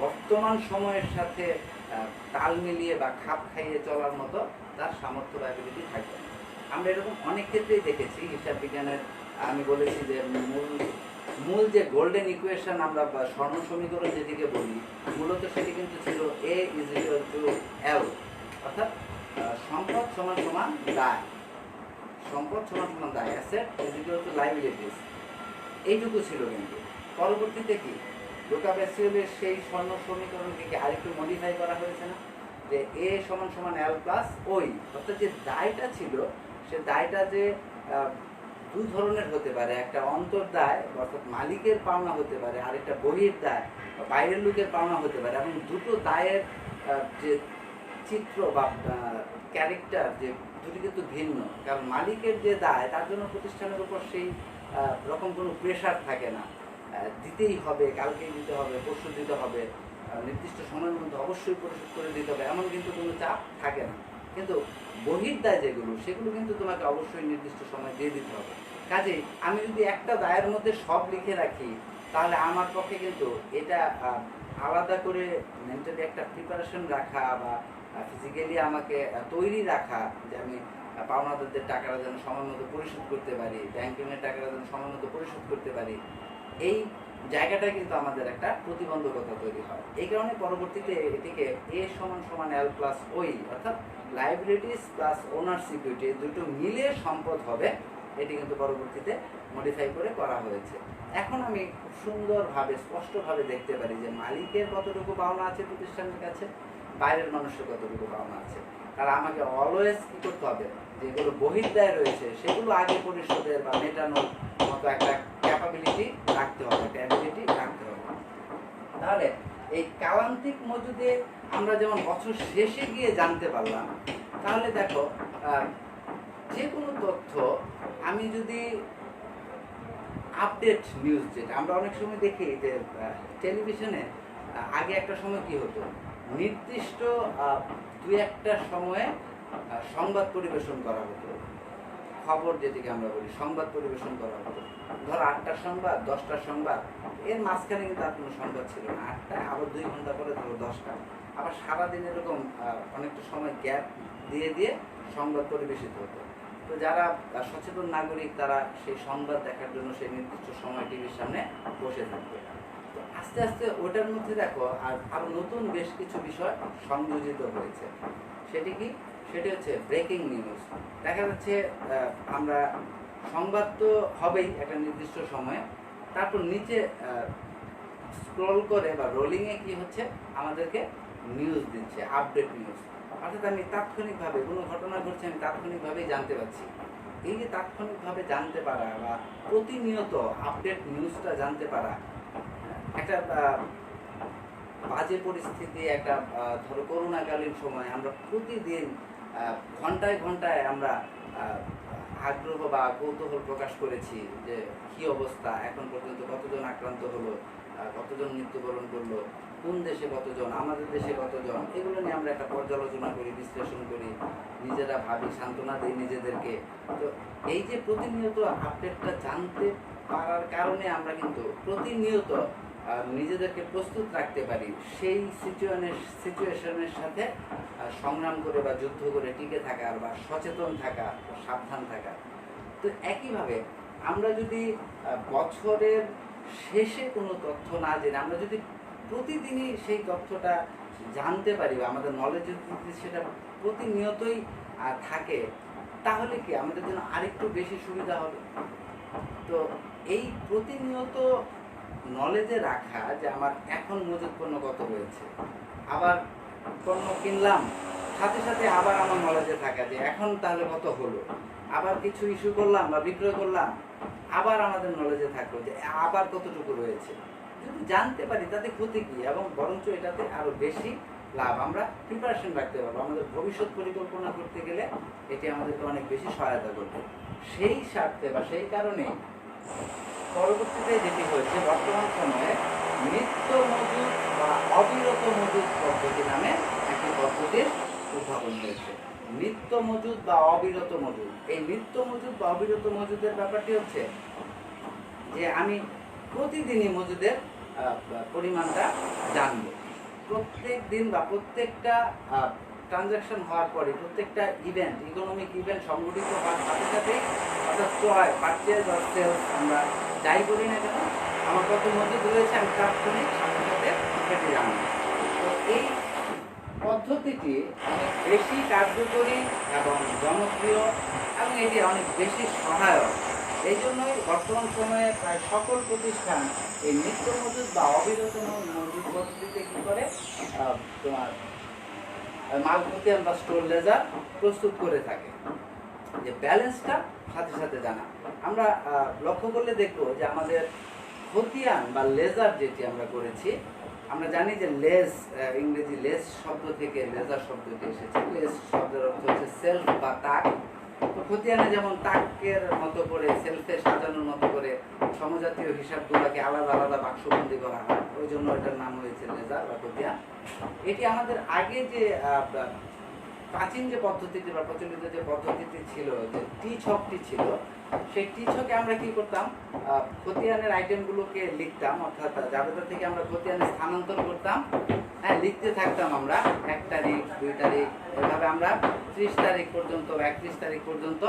বর্তমান সময়ের সাথে তাল মিলিয়ে বা খাপ খাইয়ে চলার মতো তার সামর্থ্য বা অ্যাবিলিটি থাকবে না। আমরা এরকম অনেক ক্ষেত্রেই দেখেছি। হিসাব বিজ্ঞানের আমি বলেছি যে মূল যে গোল্ডেন ইকুয়েশন আমরা বা স্বর্ণ সমীকরণ যেটিকে বলি, মূলত সেটি কিন্তু ছিল A = L, অর্থাৎ সম্পদ সমান সমান দায়, সম্পদ সমান সমান দায়, অ্যাসেট = লাইবিলিটিস। এইটুকু ছিল। কিন্তু পরবর্তীতে কি লুকা প্যাসিওলের সেই স্বর্ণ সমীকরণকে কি আরেকটু মডিফাই করা হয়েছে না? যে A = L + OI, অর্থাৎ যে দায়টা ছিল সে দায়টা যে দুই ধরনের হতে পারে। একটা অন্তর্দায় অর্থাৎ মালিকের পাওনা হতে পারে, আর একটা বহির্দায় বাইরের লোকের পাওনা হতে পারে। এবং দুটো দায়ের যে চিত্র বা ক্যারেক্টার যে দুটি কিন্তু ভিন্ন। কারণ মালিকের যে দায়, তার জন্য প্রতিষ্ঠানের উপর সেই রকম কোনো প্রেশার থাকে না, দিতেই হবে, কালকেই দিতে হবে, পরশু দিতে হবে, নির্দিষ্ট সময়ের মধ্যে অবশ্যই পরিশোধ করে দিতে হবে, এমন কিন্তু কোনো চাপ থাকে না। কিন্তু বহির্দায় যেগুলো, সেগুলো কিন্তু তোমাকে অবশ্যই নির্দিষ্ট সময় দিয়ে দিতে হবে। কাজেই আমি যদি একটা দায়ের মধ্যে সব লিখে রাখি, তাহলে আমার পক্ষে কিন্তু এটা আলাদা করে মেন্টালি একটা প্রিপারেশন রাখা বা ফিজিক্যালি আমাকে তৈরি রাখা যে আমি পাওনাদারদের টাকাটা যেন সময় মতো পরিশোধ করতে পারি, ব্যাংকিংয়ের টাকাটা যেন সময় মতো পরিশোধ করতে পারি, এই জায়গাটায় কিন্তু আমাদের একটা প্রতিবন্ধকতা তৈরি হয়। এই কারণে পরবর্তীতে এটিকে এ সমান সমান এল প্লাস ওই, অর্থাৎ লাইবিলিটিস প্লাস ওনার সিকিউরিটি দুটো মিলে সম্পদ হবে, এটি কিন্তু পরবর্তীতে মডিফাই করে করা হয়েছে। এখন আমি খুব সুন্দরভাবে স্পষ্টভাবে দেখতে পারি যে মালিকের কতটুকু পাওনা আছে প্রতিষ্ঠানের কাছে, বাইরের মানুষের কতটুকু পাওনা আছে। আর আমাকে অলওয়েজ কী করতে হবে, যেগুলো বহির্দায় রয়েছে সেগুলো আগে পরিশোধের বা মেটানোর মতো একটা ক্যাপাবিলিটি রাখতে হবে, একটা অ্যাবিলিটি রাখতে হবে। তাহলে এই কালান্তিক মজুদে আমরা যেমন বছর শেষে গিয়ে জানতে পারলাম, তাহলে দেখো যে কোনো তথ্য আমি যদি আপডেট নিউজ, যেটা আমরা অনেক সময় দেখি যে টেলিভিশনে আগে একটা সময় কি হতো, নির্দিষ্ট দুই একটা সময়ে সংবাদ পরিবেশন করা হতো, খবর যেটিকে আমরা বলি সংবাদ পরিবেশন করা হতো। ধর 8টার সংবাদ, 10টার সংবাদ, এর মাঝখানে কিন্তু আর কোনো সংবাদ ছিল না। 8টায় আবার 2 ঘন্টা পরে ধরো 10টা, আবার সারাদিন এরকম অনেকটা সময় গ্যাপ দিয়ে দিয়ে সংবাদ পরিবেশিত হতো। তো যারা সচেতন নাগরিক তারা সেই সংবাদ দেখার জন্য সেই নির্দিষ্ট সময় টিভির সামনে বসে থাকবে। তো আস্তে আস্তে ওটার মধ্যে দেখো আর আরো নতুন বেশ কিছু বিষয় সংযোজিত হয়েছে। সেটি কি? সেটি হচ্ছে ব্রেকিং নিউজ। দেখা যাচ্ছে আমরা সংবাদ তো হবেই একটা নির্দিষ্ট সময়ে, তারপর নিচে স্ক্রল করে বা রোলিংয়ে কি হচ্ছে, আমাদেরকে নিউজ দিচ্ছে, আপডেট নিউজ। অর্থাৎ আমি তাৎক্ষণিকভাবে কোনো ঘটনা ঘটছে, আমি তাৎক্ষণিকভাবেই জানতে পারছি। এই যে তাৎক্ষণিকভাবে জানতে পারা বা প্রতিনিয়ত আপডেট নিউজটা জানতে পারা, একটা বাজে পরিস্থিতি, একটা ধরো করোনাকালীন সময় আমরা প্রতিদিন ঘন্টায় ঘন্টায় আমরা আগ্রহ বা কৌতূহল প্রকাশ করেছি যে কি অবস্থা, এখন পর্যন্ত কতজন আক্রান্ত হলো, কতজন মৃত্যুবরণ করলো, কোন দেশে কতজন, আমাদের দেশে কতজন, এগুলো নিয়ে আমরা একটা পর্যালোচনা করি, বিশ্লেষণ করি, নিজেরা ভাবি, সান্ত্বনা দিই নিজেদেরকে। তো এই যে প্রতিনিয়ত আপডেটটা জানতে পারার কারণে আমরা কিন্তু প্রতিনিয়ত নিজেদেরকে প্রস্তুত রাখতে পারি সেই সিচুয়েশনের সাথে সংগ্রাম করে বা যুদ্ধ করে টিকে থাকার বা সচেতন থাকা, সাবধান থাকা। তো একইভাবে আমরা যদি বছরের শেষে কোনো তথ্য না জেনে আমরা যদি প্রতিদিনই সেই তথ্যটা জানতে পারি বা আমাদের নলেজের যদি সেটা প্রতিনিয়তই থাকে, তাহলে কি আমাদের জন্য আরেকটু বেশি সুবিধা হবে। তো এই প্রতিনিয়ত নলেজে রাখা যে আমার এখন মজুদ পণ্য কত রয়েছে, আবার পণ্য কিনলাম, সাথে সাথে আবার আমার নলেজে থাকা যে এখন তাহলে কত হলো, আবার কিছু ইস্যু করলাম বা বিক্রয় করলাম, আবার আমাদের নলেজে থাকলো যে আবার কতটুকু রয়েছে। যদি জানতে পারি তাতে ক্ষতি কি, এবং বরঞ্চ এটাতে আরো বেশি লাভ, আমরা প্রিপারেশন রাখতে পারবো, আমাদের ভবিষ্যৎ পরিকল্পনা করতে গেলে এটি আমাদেরকে অনেক বেশি সহায়তা করবে। সেই স্বার্থে বা সেই কারণে পরবর্তীতে যেটি হয়েছে, বর্তমান সময়ে নিত্য মজুদ বা অবিরত মজুদ পদ্ধতি নামে একটি পদ্ধতির উদ্ভাবন হয়েছে। নিত্য মজুদ বা অবিরত মজুদ। এই নিত্য মজুদ বা অবিরত মজুদের ব্যাপারটি হচ্ছে যে আমি প্রতিদিনই মজুদের পরিমাণটা জানবো। প্রত্যেক দিন বা প্রত্যেকটা ট্রানজাকশন হওয়ার পরে, প্রত্যেকটা ইভেন্ট, ইকোনমিক ইভেন্ট সংগঠিত হওয়ার সাথে সাথে, অর্থাৎ ক্রয়, পারচেজ বা সেলস আমরা যাই করি না কেন, আমার কত মজুদ রয়েছে আমি তাৎক্ষণিক সাথে সাথে সেটি জানবো। তো এই পদ্ধতিটি অনেক বেশি কার্যকরী এবং জনপ্রিয় এবং এটি অনেক বেশি সহায়ক। এই জন্যই বর্তমান সময়ে প্রায় সকল প্রতিষ্ঠান এই নিত্য মজুদ বা অবিরত মজুদ পদ্ধতিতে কী করে, তোমার মালপতিয়ান বা স্টোর লেজার প্রস্তুত করে থাকে, যে ব্যালেন্সটা সাথে সাথে জানা। আমরা লক্ষ্য করলে দেখবো যে আমাদের খতিয়ান বা লেজার যেটি আমরা করেছি, আমরা জানি যে লেজ, ইংরেজি লেজ শব্দ থেকে লেজার শব্দটি এসেছে। লেজ শব্দের অর্থ হচ্ছে সেলফ বা তাক। তো খতিয়ানে যেমন তাকের মতো করে, সেলফে সাজানোর মতো করে সমজাতীয় হিসাবগুলোকে আলাদা আলাদা বাক্সবন্দি করা হয়, ওই জন্য এটার নাম হয়েছে লেজার বা খতিয়ান। এটি আমাদের আগে যে প্রাচীন যে পদ্ধতিটি বা প্রচলিত যে পদ্ধতিটি ছিল, যে টি ছকটি ছিল, সেই টি ছকে আমরা কি করতাম, খতিয়ানের আইটেমগুলোকে লিখতাম, অর্থাৎ জাবেদা থেকে আমরা খতিয়ানে স্থানান্তর করতাম, হ্যাঁ, লিখতে থাকতাম আমরা 1 তারিখ 2 তারিখ এভাবে আমরা 30 তারিখ পর্যন্ত 31 তারিখ পর্যন্ত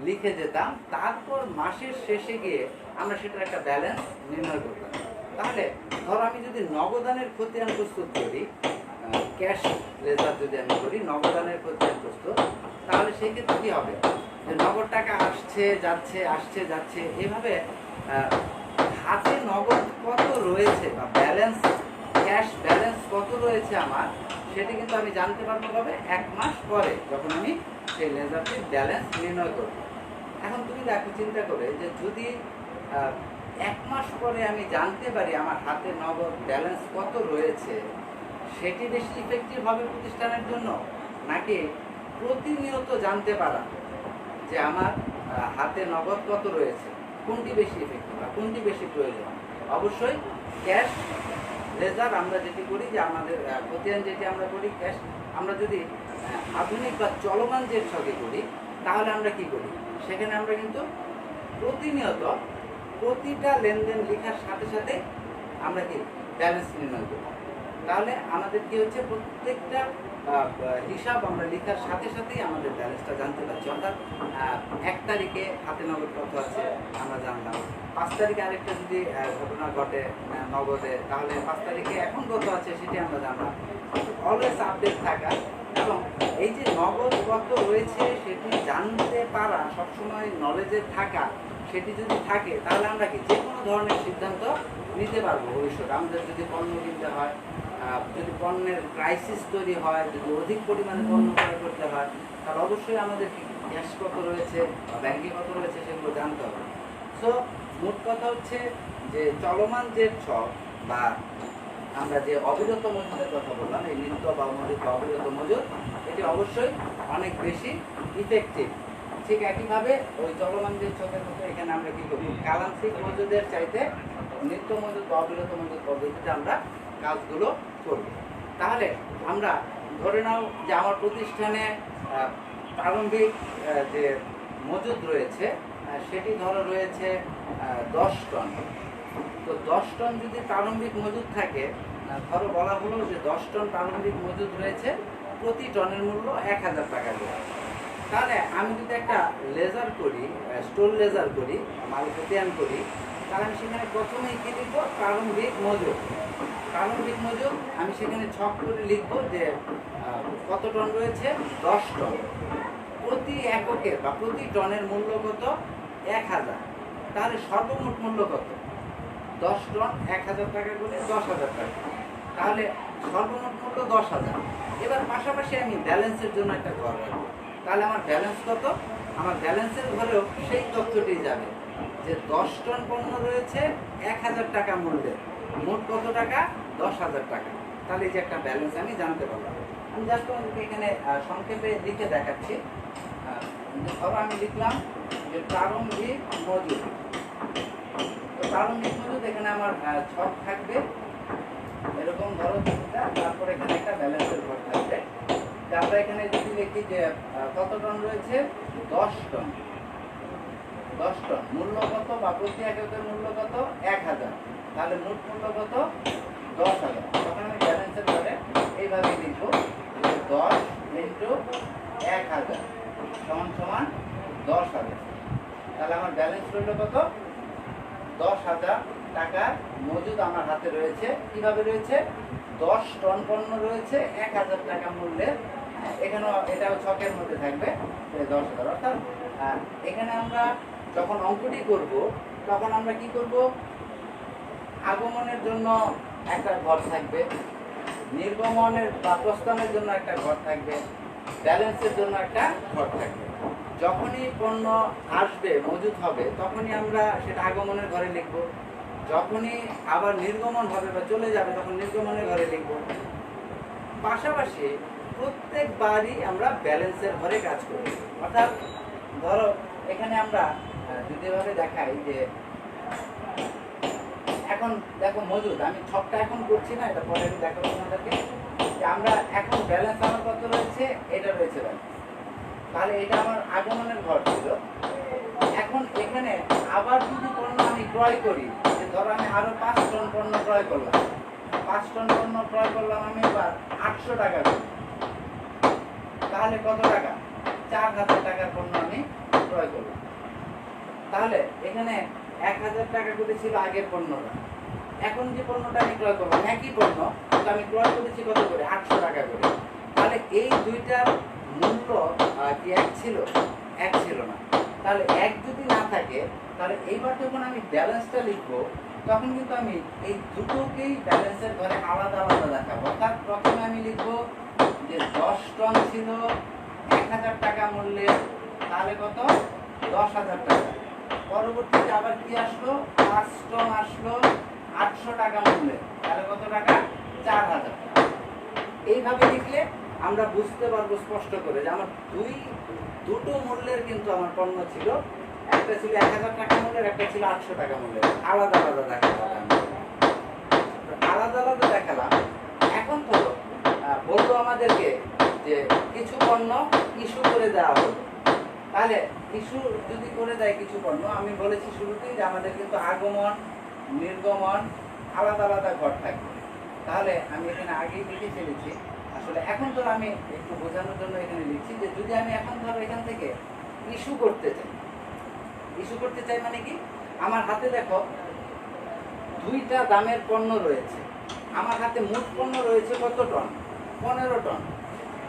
লিখে যেতাম। তারপর মাসের শেষে গিয়ে আমরা সেটার একটা ব্যালেন্স নির্ণয় করতাম। তাহলে ধরো আমি যদি নগদানের খতিয়ান প্রস্তুত করি, ক্যাশ লেজার যদি আমি করি নগদানের খতিয়ান প্রস্তুত, তাহলে সেক্ষেত্রে কী হবে, যে নগদ টাকা আসছে যাচ্ছে আসছে যাচ্ছে, এভাবে হাতে নগদ কত রয়েছে বা ব্যালেন্স, ক্যাশ ব্যালেন্স কত রয়েছে আমার, সেটা কিন্তু আমি জানতে পারবো কবে, 1 মাস পরে, যখন আমি সেই লেজারটির ব্যালেন্স নির্ণয় করব। এখন তুমি দেখো চিন্তা করে যে যদি 1 মাস পরে আমি জানতে পারি আমার হাতে নগদ ব্যালেন্স কত রয়েছে, সেটি বেশি ইফেক্টিভ হবে প্রতিষ্ঠানের জন্য, নাকি প্রতিনিয়ত জানতে পারা যে আমার হাতে নগদ কত রয়েছে, কোনটি বেশি ইফেক্টিভ বা কোনটি বেশি প্রয়োজন? অবশ্যই ক্যাশ লেজার আমরা যেটি করি, যে আমাদের খতিয়ান যেটি আমরা করি ক্যাশ, আমরা যদি আধুনিক বা চলমান যে ছকে করি, তাহলে আমরা কি করি, সেখানে আমরা কিন্তু প্রতিনিয়ত প্রতিটা লেনদেন লেখার সাথে সাথে আমরা কি ব্যালেন্স নির্ণয় করি। তাহলে আমাদের কি হচ্ছে, প্রত্যেকটা হিসাব আমরা লেখার সাথে সাথেই আমাদের ব্যালেন্সটা জানতে পারছি। অর্থাৎ 1 তারিখে হাতে নগদ কত আছে আমরা জানলাম, 5 তারিখে আরেকটা যদি ঘটনা ঘটে নগদে, তাহলে 5 তারিখে এখন কত আছে সেটি আমরা জানলাম। অলওয়েজ আপডেট থাকা এবং এই যে নগদ কত রয়েছে সেটি জানতে পারা, সবসময় নলেজে থাকা, সেটি যদি থাকে তাহলে আমরা কি যে কোনো ধরনের সিদ্ধান্ত নিতে পারবো ভবিষ্যতে। আমাদের যদি পণ্য কিনতে হয়, যদি পণ্যের ক্রাইসিস তৈরি হয়, যদি অধিক পরিমাণে পণ্য ক্রয় করতে হয়, তাহলে অবশ্যই আমাদের ক্যাশ কত রয়েছে বা ব্যাংকে কত রয়েছে সেগুলো জানতে হবে। সো মোট কথা হচ্ছে যে চলমান যে ছক বা আমরা যে অবিরত মজুদের কথা বললাম, এই নিত্য বা মজুদ বা অবিরত মজুদ, এটি অবশ্যই অনেক বেশি ইফেক্টিভ। ঠিক একইভাবে ওই চলমান যে ছকের মতো এখানে আমরা কি করব, কালান্তিক মজুদের চাইতে নিত্য মজুদ বা অবিরত মজুদ পদ্ধতিতে আমরা কাজগুলো করব। তাহলে আমরা ধরে নাও যে আমার প্রতিষ্ঠানে প্রারম্ভিক যে মজুদ রয়েছে সেটি ধরো রয়েছে 10 টন। তো 10 টন যদি প্রারম্ভিক মজুদ থাকে, ধরো বলা হলো যে 10 টন প্রারম্ভিক মজুদ রয়েছে, প্রতি টনের মূল্য 1000 টাকা করে। তাহলে আমি যদি একটা লেজার করি, স্টোর লেজার করি, মাল খতিয়ান করি, তাহলে আমি সেখানে প্রথমেই কি লিখবো, প্রারম্ভিক মজুদ। প্রারম্ভিক মজুদ আমি সেখানে ছক করে লিখবো যে কত টন রয়েছে, 10 টন। প্রতি এককের বা প্রতি টনের মূল্য কত, 1000। তাহলে সর্বমোট মূল্য কত, 10 টন 1000 টাকা করে 10,000 টাকা, তাহলে সর্বমোট মূল্য 10,000। এবার পাশাপাশি আমি ব্যালেন্সের জন্য একটা ঘর রাখবো। তাহলে আমার ব্যালেন্স কত, আমার ব্যালেন্সের ঘরেও সেই তথ্যটি যাবে যে 10 টন পণ্য রয়েছে 1000 টাকা মূল্যের, মোট কত টাকা, 10,000 টাকা। তাহলে এই যে একটা ব্যালেন্স আমি জানতে পারলাম। আমি জাস্ট তোমাদেরকে এখানে সংক্ষেপে লিখে দেখাচ্ছি। ধরো আমি লিখলাম যে প্রারম্ভিক মজুদ। তো প্রারম্ভিক মজুদ এখানে আমার ছক থাকবে এরকম, ধরো তিনটা, তারপর এখানে একটা ব্যালেন্সের ঘর থাকবে। আমরা এখানে যদি লিখি যে কত টন রয়েছে, 10 টন। 10 টন মূল্য কত বা প্রতি এককের মূল্য কত, 1000। তাহলে মোট মূল্য কত, 10,000। তখন আমি ব্যালেন্সের ঘরে এইভাবে লিখবো 10 ইন্টু 1000 সমান সমান 10,000। তাহলে আমার ব্যালেন্স রইল কত, 10,000 টাকার মজুদ আমার হাতে রয়েছে। কিভাবে রয়েছে, 10 টন পণ্য রয়েছে 1000 টাকা মূল্যের। এখানেও এটাও ছকের মধ্যে থাকবে 10,000। অর্থাৎ এখানে আমরা যখন অঙ্কটি করব তখন আমরা কি করব, আগমনের জন্য একটা ঘর থাকবে, নির্গমনের বা প্রস্থানের জন্য একটা ঘর থাকবে, ব্যালেন্সের জন্য একটা ঘর থাকবে। যখনই পণ্য আসবে মজুদ হবে তখনই আমরা সেটা আগমনের ঘরে লিখব, যখনই আবার নির্গমন হবে বা চলে যাবে তখন নির্গমনের ঘরে লিখব। পাশাপাশি প্রত্যেকবারই আমরা ব্যালেন্সের ঘরে কাজ করি। অর্থাৎ ধরো এখানে আমরা যদি এভাবে দেখাই যে এখন দেখো মজুদ, আমি ছকটা এখন করছি না, এটা পরে আমি দেখাবো তোমাদেরকে, যে আমরা এখন ব্যালেন্স আমার কত রয়েছে, এটা রয়েছে ব্যালেন্স। তাহলে এটা আমার আগমনের ঘর ছিল। এখন এখানে আবার যদি পণ্য আমি ক্রয় করি, যে ধরো আমি আরো 5 টন পণ্য ক্রয় করলাম, 5 5 টন পণ্য ক্রয় করলাম আমি এবার 800 টাকা করে, তাহলে কত টাকা? 4000 টাকার পণ্য আমি ক্রয় করলাম। তাহলে এখানে 1000 টাকা করে ছিল আগের পণ্যটা, এখন যে পণ্যটা আমি ক্রয় করলাম একই পণ্য, কিন্তু আমি ক্রয় করেছি কত করে? 800 টাকা করে। তাহলে এই দুইটার মূল্য কি এক ছিল? এক ছিল না। তাহলে এক যদি না থাকে, তাহলে এইবার যখন আমি ব্যালেন্সটা লিখবো, তখন কিন্তু আমি এই দুটোকেই ব্যালেন্সের ঘরে আলাদা আলাদা দেখাবো। অর্থাৎ প্রথমে আমি লিখবো যে 10 টন ছিল 1000 টাকা মূল্যের, তাহলে কত? 10,000 টাকা। পরবর্তীতে আবার কি আসলো? 5 টন আসলো 800 টাকা মূল্যের, তাহলে কত টাকা? 4000 টাকা। এইভাবে লিখলে আমরা বুঝতে পারবো স্পষ্ট করে যে আমার দুটো মূল্যের কিন্তু আমার পণ্য ছিল, একটা ছিল 1000 টাকা মূল্যের, একটা ছিল 800 টাকা মূল্যের। আলাদা আলাদা দেখালাম, আলাদা আলাদা দেখালাম। এখন তো বললো আমাদেরকে যে কিছু পণ্য ইস্যু করে দেওয়া হলো। তাহলে ইস্যু যদি করে দেয় কিছু পণ্য, আমি বলেছি শুরুতেই যে আমাদের কিন্তু আগমন নির্গমন আলাদা আলাদা ঘর থাকবে। তাহলে আমি এখানে আগেই লিখে ফেলেছি। আসলে এখন তো আমি একটু বোঝানোর জন্য এখানে লিখছি যে যদি আমি এখন ধরো এখান থেকে ইস্যু করতে চাই, ইস্যু করতে চাই মানে কি? আমার হাতে দেখো দুইটা দামের পণ্য রয়েছে। আমার হাতে মোট পণ্য রয়েছে কত টন? 15 টন।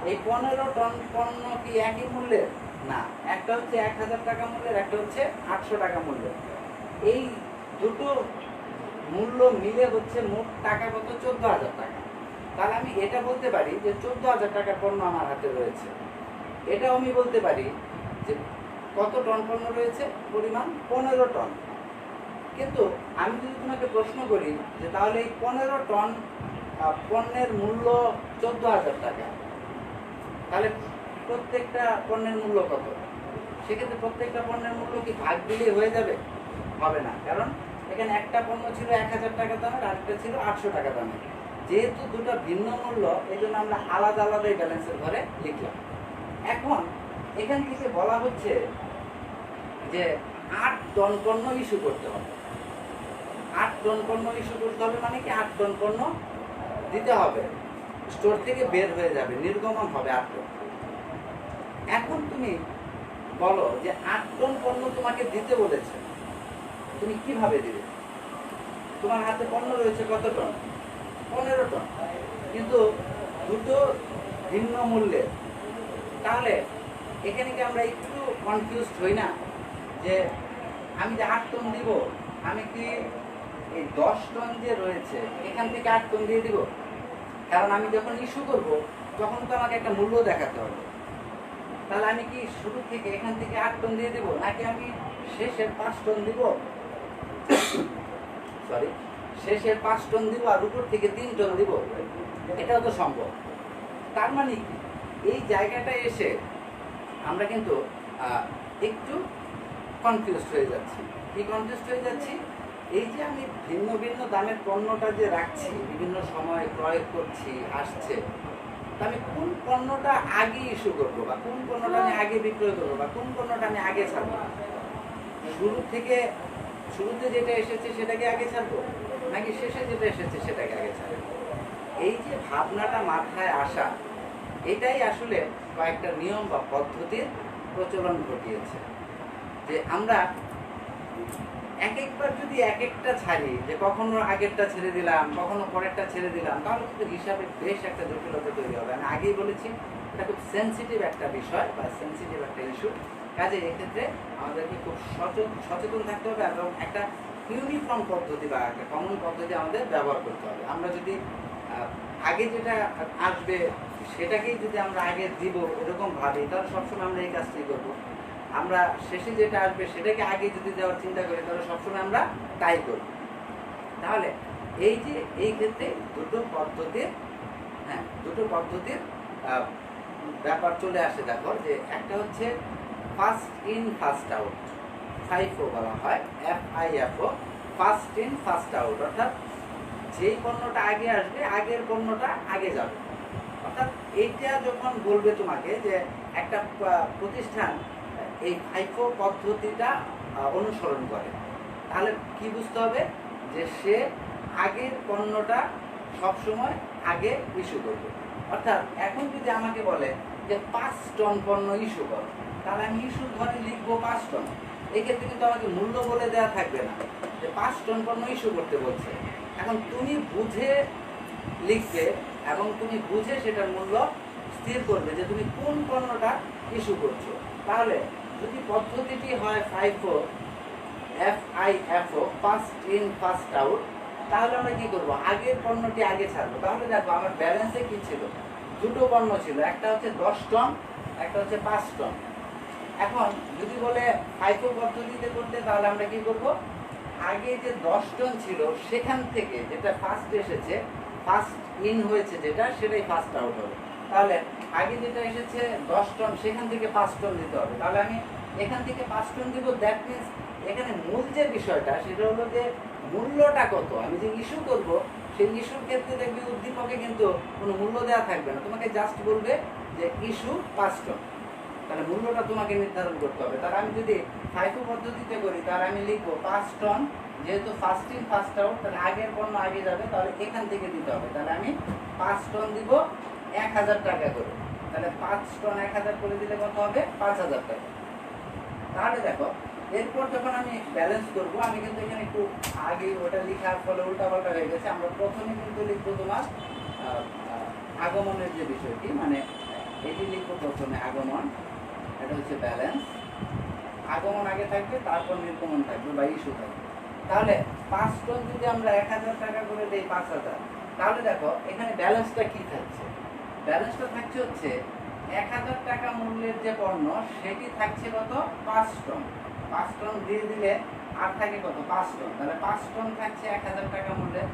এই 15 টন পণ্য কি একই মূল্যের? না, একটা হচ্ছে 1000 টাকা মূল্যের, একটা হচ্ছে 800 টাকা মূল্যের। এই দুটো মূল্য মিলে হচ্ছে মোট টাকা কত? 14,000 টাকা। তাহলে আমি এটা বলতে পারি যে 14,000 টাকার পণ্য আমার হাতে রয়েছে। এটাও আমি বলতে পারি যে কত টন পণ্য রয়েছে? পরিমাণ 15 টন। কিন্তু আমি যদি তোমাকে প্রশ্ন করি যে তাহলে এই 15 টন পণ্যের মূল্য 14,000 টাকা, তাহলে প্রত্যেকটা পণ্যের মূল্য কত? সেক্ষেত্রে প্রত্যেকটা পণ্যের মূল্য কি ভাগ দিলে হয়ে যাবে? হবে না, কারণ এখানে একটা পণ্য ছিল 1000 টাকা দামের, আরেকটা ছিল 800 টাকা দামের। যেহেতু দুটো ভিন্ন মূল্য, এই জন্য আমরা আলাদা আলাদাই ব্যালেন্সের ঘরে লিখলাম। এখন এখান থেকে বলা হচ্ছে যে 8 টন পণ্য ইস্যু করতে হবে। 8 টন পণ্য ইস্যু করতে হবে মানে কি? 8 টন পণ্য দিতে হবে, স্টোর থেকে বের হয়ে যাবে, নির্গমন হবে 8 টন। এখন তুমি বলো যে 8 টন পণ্য তোমাকে দিতে বলেছে, তুমি কিভাবে দিবে? তোমার হাতে পণ্য রয়েছে কত টন? 15 টন, কিন্তু দুটো ভিন্ন মূল্যের। তাহলে এখানে কি আমরা একটু কনফিউজড হই না যে আমি যে 8 টন দিব, আমি কি এই 10 টন যে রয়েছে এখান থেকে 8 টন দিয়ে দিব? কারণ আমি যখন ইস্যু করব তখন তো আমাকে একটা মূল্য দেখাতে হবে। তাহলে আমি কি শুরু থেকে এখান থেকে 8 টন দিয়ে দিব, নাকি আমি শেষের 5 টন দিব? সরি, শেষের 5 টন দিব আর উপর থেকে 3 টন দিব? এটাও তো সম্ভব। তার মানে কি এই জায়গাটায় এসে আমরা কিন্তু একটু কনফিউজড হয়ে যাচ্ছি। কি কনফিউজড হয়ে যাচ্ছি? এই যে আমি ভিন্ন ভিন্ন দামের পণ্যটা যে রাখছি, বিভিন্ন সময় ক্রয় করছি, আসছে, আমি কোন পণ্যটা আগে ইস্যু করবো, বা কোন পণ্যটা আমি আগে বিক্রয় করবো, বা কোন পণ্যটা আমি আগে ছাড়বো? শুরুতে যেটা এসেছে সেটাকে আগে ছাড়বো, নাকি শেষে যেটা এসেছে সেটাকে আগে ছাড়বো? এই যে ভাবনাটা মাথায় আসা, এটাই আসলে কয়েকটা নিয়ম বা পদ্ধতির প্রচলন ঘটিয়েছে। যে আমরা এক একবার যদি এক একটা ছাড়ি, যে কখনো আগেরটা ছেড়ে দিলাম, কখনো পরেরটা ছেড়ে দিলাম, তাহলে কিন্তু হিসাবে বেশ একটা জটিলতা তৈরি হবে। আমি আগেই বলেছি এটা খুব সেন্সিটিভ একটা বিষয় বা সেন্সিটিভ একটা ইস্যু। কাজে এক্ষেত্রে আমাদেরকে খুব সচেতন থাকতে হবে এবং একটা ইউনিফর্ম পদ্ধতি বা একটা কমন পদ্ধতি আমাদের ব্যবহার করতে হবে। আমরা যদি আগে যেটা আসবে সেটাকেই যদি আমরা আগে দিব এরকম ভাবি, তাহলে সবসময় আমরা এই কাজটি করবো। আমরা শেষে যেটা আসবে সেটাকে আগে যদি দেওয়ার চিন্তা করি, তাহলে সবসময় আমরা তাই করব। তাহলে এই যে এই ক্ষেত্রে দুটো পদ্ধতির ব্যাপার চলে আসে। দেখো যে একটা হচ্ছে first in first out, FIFO বলা হয়, FIFO, first in first out. অর্থাৎ যেই পণ্যটা আগে আসবে আগের পণ্যটা আগে যাবে। অর্থাৎ এইটা যখন বলবে তোমাকে যে একটা প্রতিষ্ঠান এই FIFO পদ্ধতিটা অনুসরণ করে, তাহলে কি বুঝতে হবে? যে সে আগের পণ্যটা সবসময় আগে ইস্যু করবে। অর্থাৎ এখন যদি আমাকে বলে যে 5 টন পণ্য ইস্যু করো, তাহলে আমি ইস্যু ঘরে লিখবো 5 টন। এক্ষেত্রে কিন্তু আমাকে মূল্য বলে দেওয়া থাকবে না, যে 5 টন পণ্য ইস্যু করতে বলছে। এখন তুমি বুঝে লিখবে এবং তুমি বুঝে সেটার মূল্য স্থির করবে যে তুমি কোন পণ্যটা ইস্যু করছো। তাহলে যদি পদ্ধতিটি হয় FIFO, first in first out, তাহলে আমরা কি করব, আগের পণ্যটি আগে ছাড়বো। তাহলে দেখো আমার ব্যালেন্সে কি ছিল, দুটো পণ্য ছিল, একটা হচ্ছে 10 টন, একটা হচ্ছে 5 টন। এখন যদি বলে FIFO পদ্ধতিতে করতে, তাহলে আমরা কি করব, আগে যে 10 টন ছিল সেখান থেকে যেটা ফার্স্ট এসেছে, ফার্স্ট ইন হয়েছে যেটা, সেটাই ফার্স্ট আউট হবে। তাহলে আগে যেটা এসেছে 10 টন, সেখান থেকে 5 টন দিতে হবে। তাহলে আমি এখান থেকে 5 টন দিব। দ্যাট মিনস এখানে মূল যে বিষয়টা সেটা হলো যে মূল্যটা কত, আমি যে ইস্যু করব সেই ইস্যুর ক্ষেত্রে দেখবি উদ্দীপকে কিন্তু কোনো মূল্য দেওয়া থাকবে না, তোমাকে জাস্ট বলবে যে ইস্যু 5 টন। তাহলে মূল্যটা তোমাকে নির্ধারণ করতে হবে। তাহলে আমি যদি FIFO পদ্ধতিতে করি, তাহলে আমি লিখবো 5 টন, যেহেতু ফার্স্ট ইন ফার্স্ট আউট, তাহলে আগের পণ্য আগে যাবে, তাহলে এখান থেকে দিতে হবে। তাহলে আমি 5 টন দিব 1000 টাকা করে। তাহলে 5 টন 1000 করে দিলে কত হবে, 5000 টাকা। তাহলে দেখো এরপর যখন আমি ব্যালেন্স করব, আমি কিন্তু এখানে একটু আগে ওটা লেখার ফলে উল্টাপাল্টা হয়ে গেছে। আমরা প্রথমে কিন্তু লিখবো তোমার আগমনের যে বিষয়টি, মানে এটি লিখবো প্রথমে আগমন, এটা হচ্ছে ব্যালেন্স। আগমন আগে থাকবে, তারপর নির্গমন থাকবে বা ইস্যু থাকবে। তাহলে 5 টন যদি আমরা 1000 টাকা করে দেই 5000, তাহলে দেখো এখানে ব্যালেন্সটা কি থাকছে, ব্যালেন্সটা থাকছে হচ্ছে 1000 টাকা মূল্যের যে পণ্য সেটি থাকছে কত, 5 টন। 5 টন দিয়ে দিলে আর থাকে কত, 5 টন। তাহলে 5 টন থাকছে 1000 টাকা মূল্যের,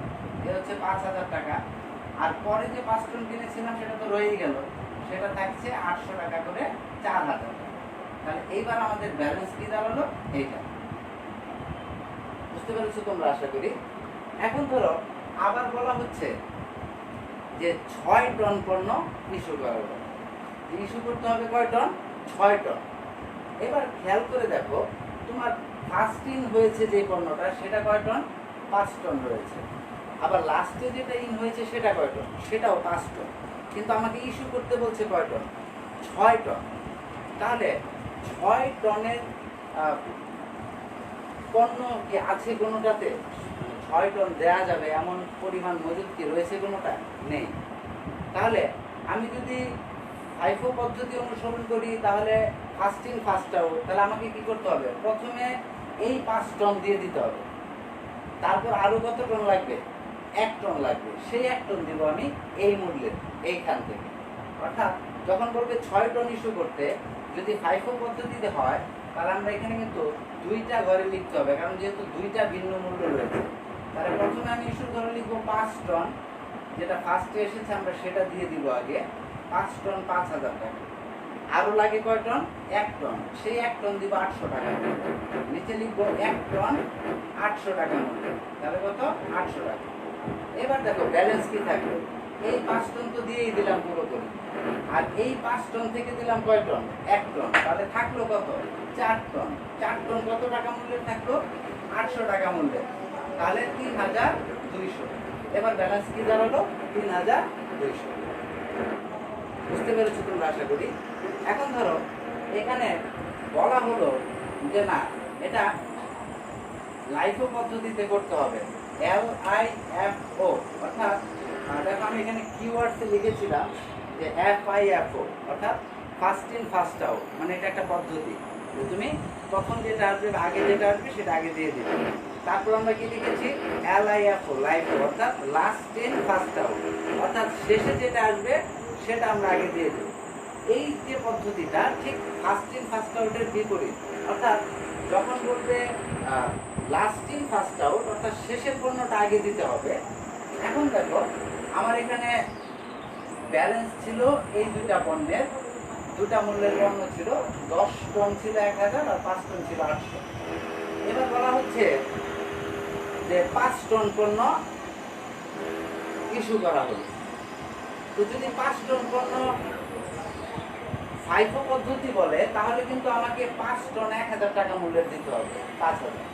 এ হচ্ছে 5000 টাকা। আর পরে যে 5 টন কিনেছিলাম সেটা তো রয়েই গেল, সেটা থাকছে 800 টাকা করে, 4000 টাকা। তাহলে এইবার আমাদের ব্যালেন্স কি দাঁড়ালো, এইটা। বুঝতে পেরেছো তোমরা আশা করি। এখন ধরো আবার বলা হচ্ছে যে 6 টন পণ্য ইস্যু করা হলো। ইস্যু করতে হবে কয় টন, 6 টন। এবার খেয়াল করে দেখো তোমার ফার্স্ট ইন হয়েছে যে পণ্যটা সেটা কয় টন, 5 টন রয়েছে। আবার লাস্টে যেটা ইন হয়েছে সেটা কয় টন, সেটাও 5 টন। কিন্তু আমাকে ইস্যু করতে বলছে কয় টন, 6 টন। তাহলে 6 টনের পণ্য কি আছে কোনোটাতে, 6 টন দেয়া যাবে এমন পরিমাণ মজুদ কি রয়েছে কোনোটা, নেই। তাহলে আমি যদি FIFO পদ্ধতি অনুসরণ করি, তাহলে ফার্স্ট ইন ফার্স্ট আউট, তাহলে আমাকে কি করতে হবে, প্রথমে এই 5 টন দিয়ে দিতে হবে। তারপর আরো কত টন লাগবে, 1 টন লাগবে। সেই 1 টন দিব আমি এই মূল্যের, এইখান থেকে। অর্থাৎ যখন বলবে 6 টন ইস্যু করতে, যদি FIFO পদ্ধতিতে হয়, তাহলে আমরা এখানে কিন্তু 2টা ঘরে লিখতে হবে, কারণ যেহেতু 2টা ভিন্ন মূল্য রয়েছে। তাহলে প্রথমে আমি ইস্যুর ঘরে লিখবো 5 টন, যেটা ফার্স্টে এসেছে আমরা সেটা দিয়ে দিব আগে, 5 টন 5000 টাকা। আরো লাগে কয় টন, 1 টন, সেই 1 টন দিব 800 টাকা। নিচে লিখবো 1 টন 800 টাকা মূল্য, তাহলে কত, 800 টাকা। এবার দেখো ব্যালেন্স কি থাকলো, এই 5 টন তো দিয়েই দিলাম পুরোপুরি, আর এই 5 টন থেকে দিলাম কয় টন, 1 টন। তাহলে থাকলো কত, 4 টন। 4 টন কত টাকা মূল্যের থাকলো, 800 টাকা মূল্যের। তাহলে 3200। এবার ব্যালেন্স কি দাঁড়ালো, 3200। বুঝতে পেরেছো তোমরা আশা করি। এখন ধরো এখানে বলা হলো যে না, এটা LIFO পদ্ধতিতে করতে হবে, LIFO। অর্থাৎ দেখো আমি এখানে কিওয়ার্ডসে লিখেছিলাম যে FIFO, অর্থাৎ ফার্স্ট ইন ফার্স্ট আউট। মানে এটা একটা পদ্ধতি যে তুমি প্রথম যেটা আসবে, আগে যেটা আসবে সেটা আগে দিয়ে দিবে। তারপর আমরা কি লিখেছি, LIFO, অর্থাৎ লাস্ট ইন ফার্স্ট আউট, অর্থাৎ শেষে যেটা আসবে সেটা আমরা আগে দিয়ে দেব। এই যে পদ্ধতিটা ঠিক ফার্স্ট ইন ফার্স্ট আউটের বিপরীত। অর্থাৎ যখন বলবে লাস্ট ইন ফার্স্ট আউট, অর্থাৎ শেষের পণ্যটা আগে দিতে হবে। এখন দেখো আমার এখানে ব্যালেন্স ছিল এই 2টা পণ্যের, 2টা মূল্যের পণ্য ছিল, 10 টন ছিল 1000 আর 5 টন ছিল 800। এবার বলা হচ্ছে যে 5 টন পণ্য ইস্যু করা হলো। তো যদি 5 টন পণ্য FIFO পদ্ধতি বলে, তাহলে কিন্তু আমাকে 5 টন 1000 টাকা মূল্যের দিতে হবে, 5000।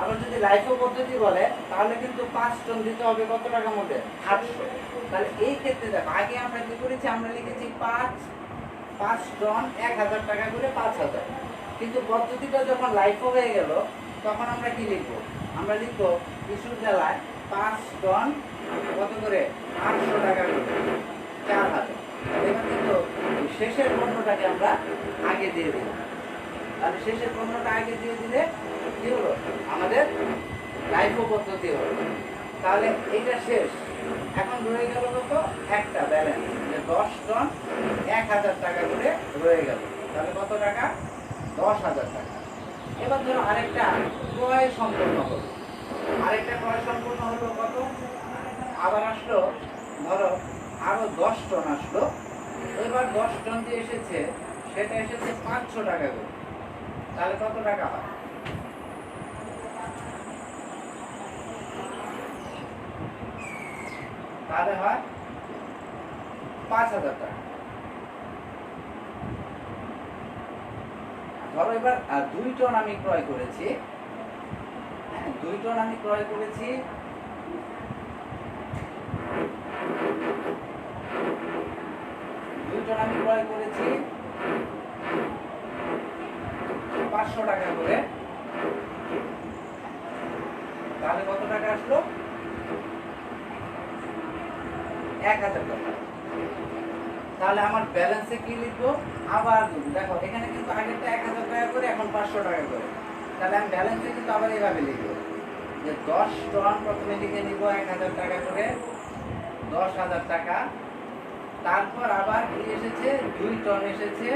আবার যদি লাইফো পদ্ধতি বলে তাহলে কিন্তু 5 টন দিতে হবে কত টাকা মধ্যে 800। তাহলে এই ক্ষেত্রে দেখো আগে আমরা কি করেছি, আমরা লিখেছি 5 টন 1000 টাকা করে 5000। কিন্তু পদ্ধতিটা যখন লাইফো হয়ে গেল তখন আমরা কি লিখবো, আমরা লিখবো ইস্যুর জেলায় 5 টন কত করে 800 টাকা করে 4000। এবার কিন্তু শেষের পণ্যটাকে আমরা আগে দিয়ে দিই। তাহলে শেষের পণ্যটা আগে দিয়ে দিলে কি হলো, আমাদের লাইফো পদ্ধতি হলো। তাহলে এইটা শেষ। এখন রয়ে গেল কত, একটা ব্যালেন্স, যে 10 টন 1000 টাকা করে রয়ে গেল। তাহলে কত টাকা, 10,000 টাকা। এবার ধরো আরেকটা ক্রয় সম্পন্ন হলো, আরেকটা ক্রয় সম্পন্ন হলো কত, আবার আসলো ধরো আরো 10 টন আসলো। এবার 10 টন যে এসেছে সেটা এসেছে 500 টাকা করে। তাহলে কত টাকা হয়, তাহলে হয় 5,000 টাকা। ধরো এবার 2 টন আমি ক্রয় করেছি, 2 টন আমি ক্রয় করেছি, 2 টন আমি ক্রয় করেছি 500 টাকা করে। তাহলে কত টাকা আসলো, 1000 টাকা। তাহলে আমার ব্যালেন্সে কি লিখবো, আবার দেখো এখানে কিন্তু আগেরটা 1000 টাকা করে, এখন 500 টাকা করে। তাহলে আমি ব্যালেন্সে কিন্তু আবার এইভাবে লিখবো যে 10 টন প্রথমে লিখে নিব 1000 টাকা করে, 10,000 টাকা। তারপর আবার কি এসেছে, 2 টন এসেছে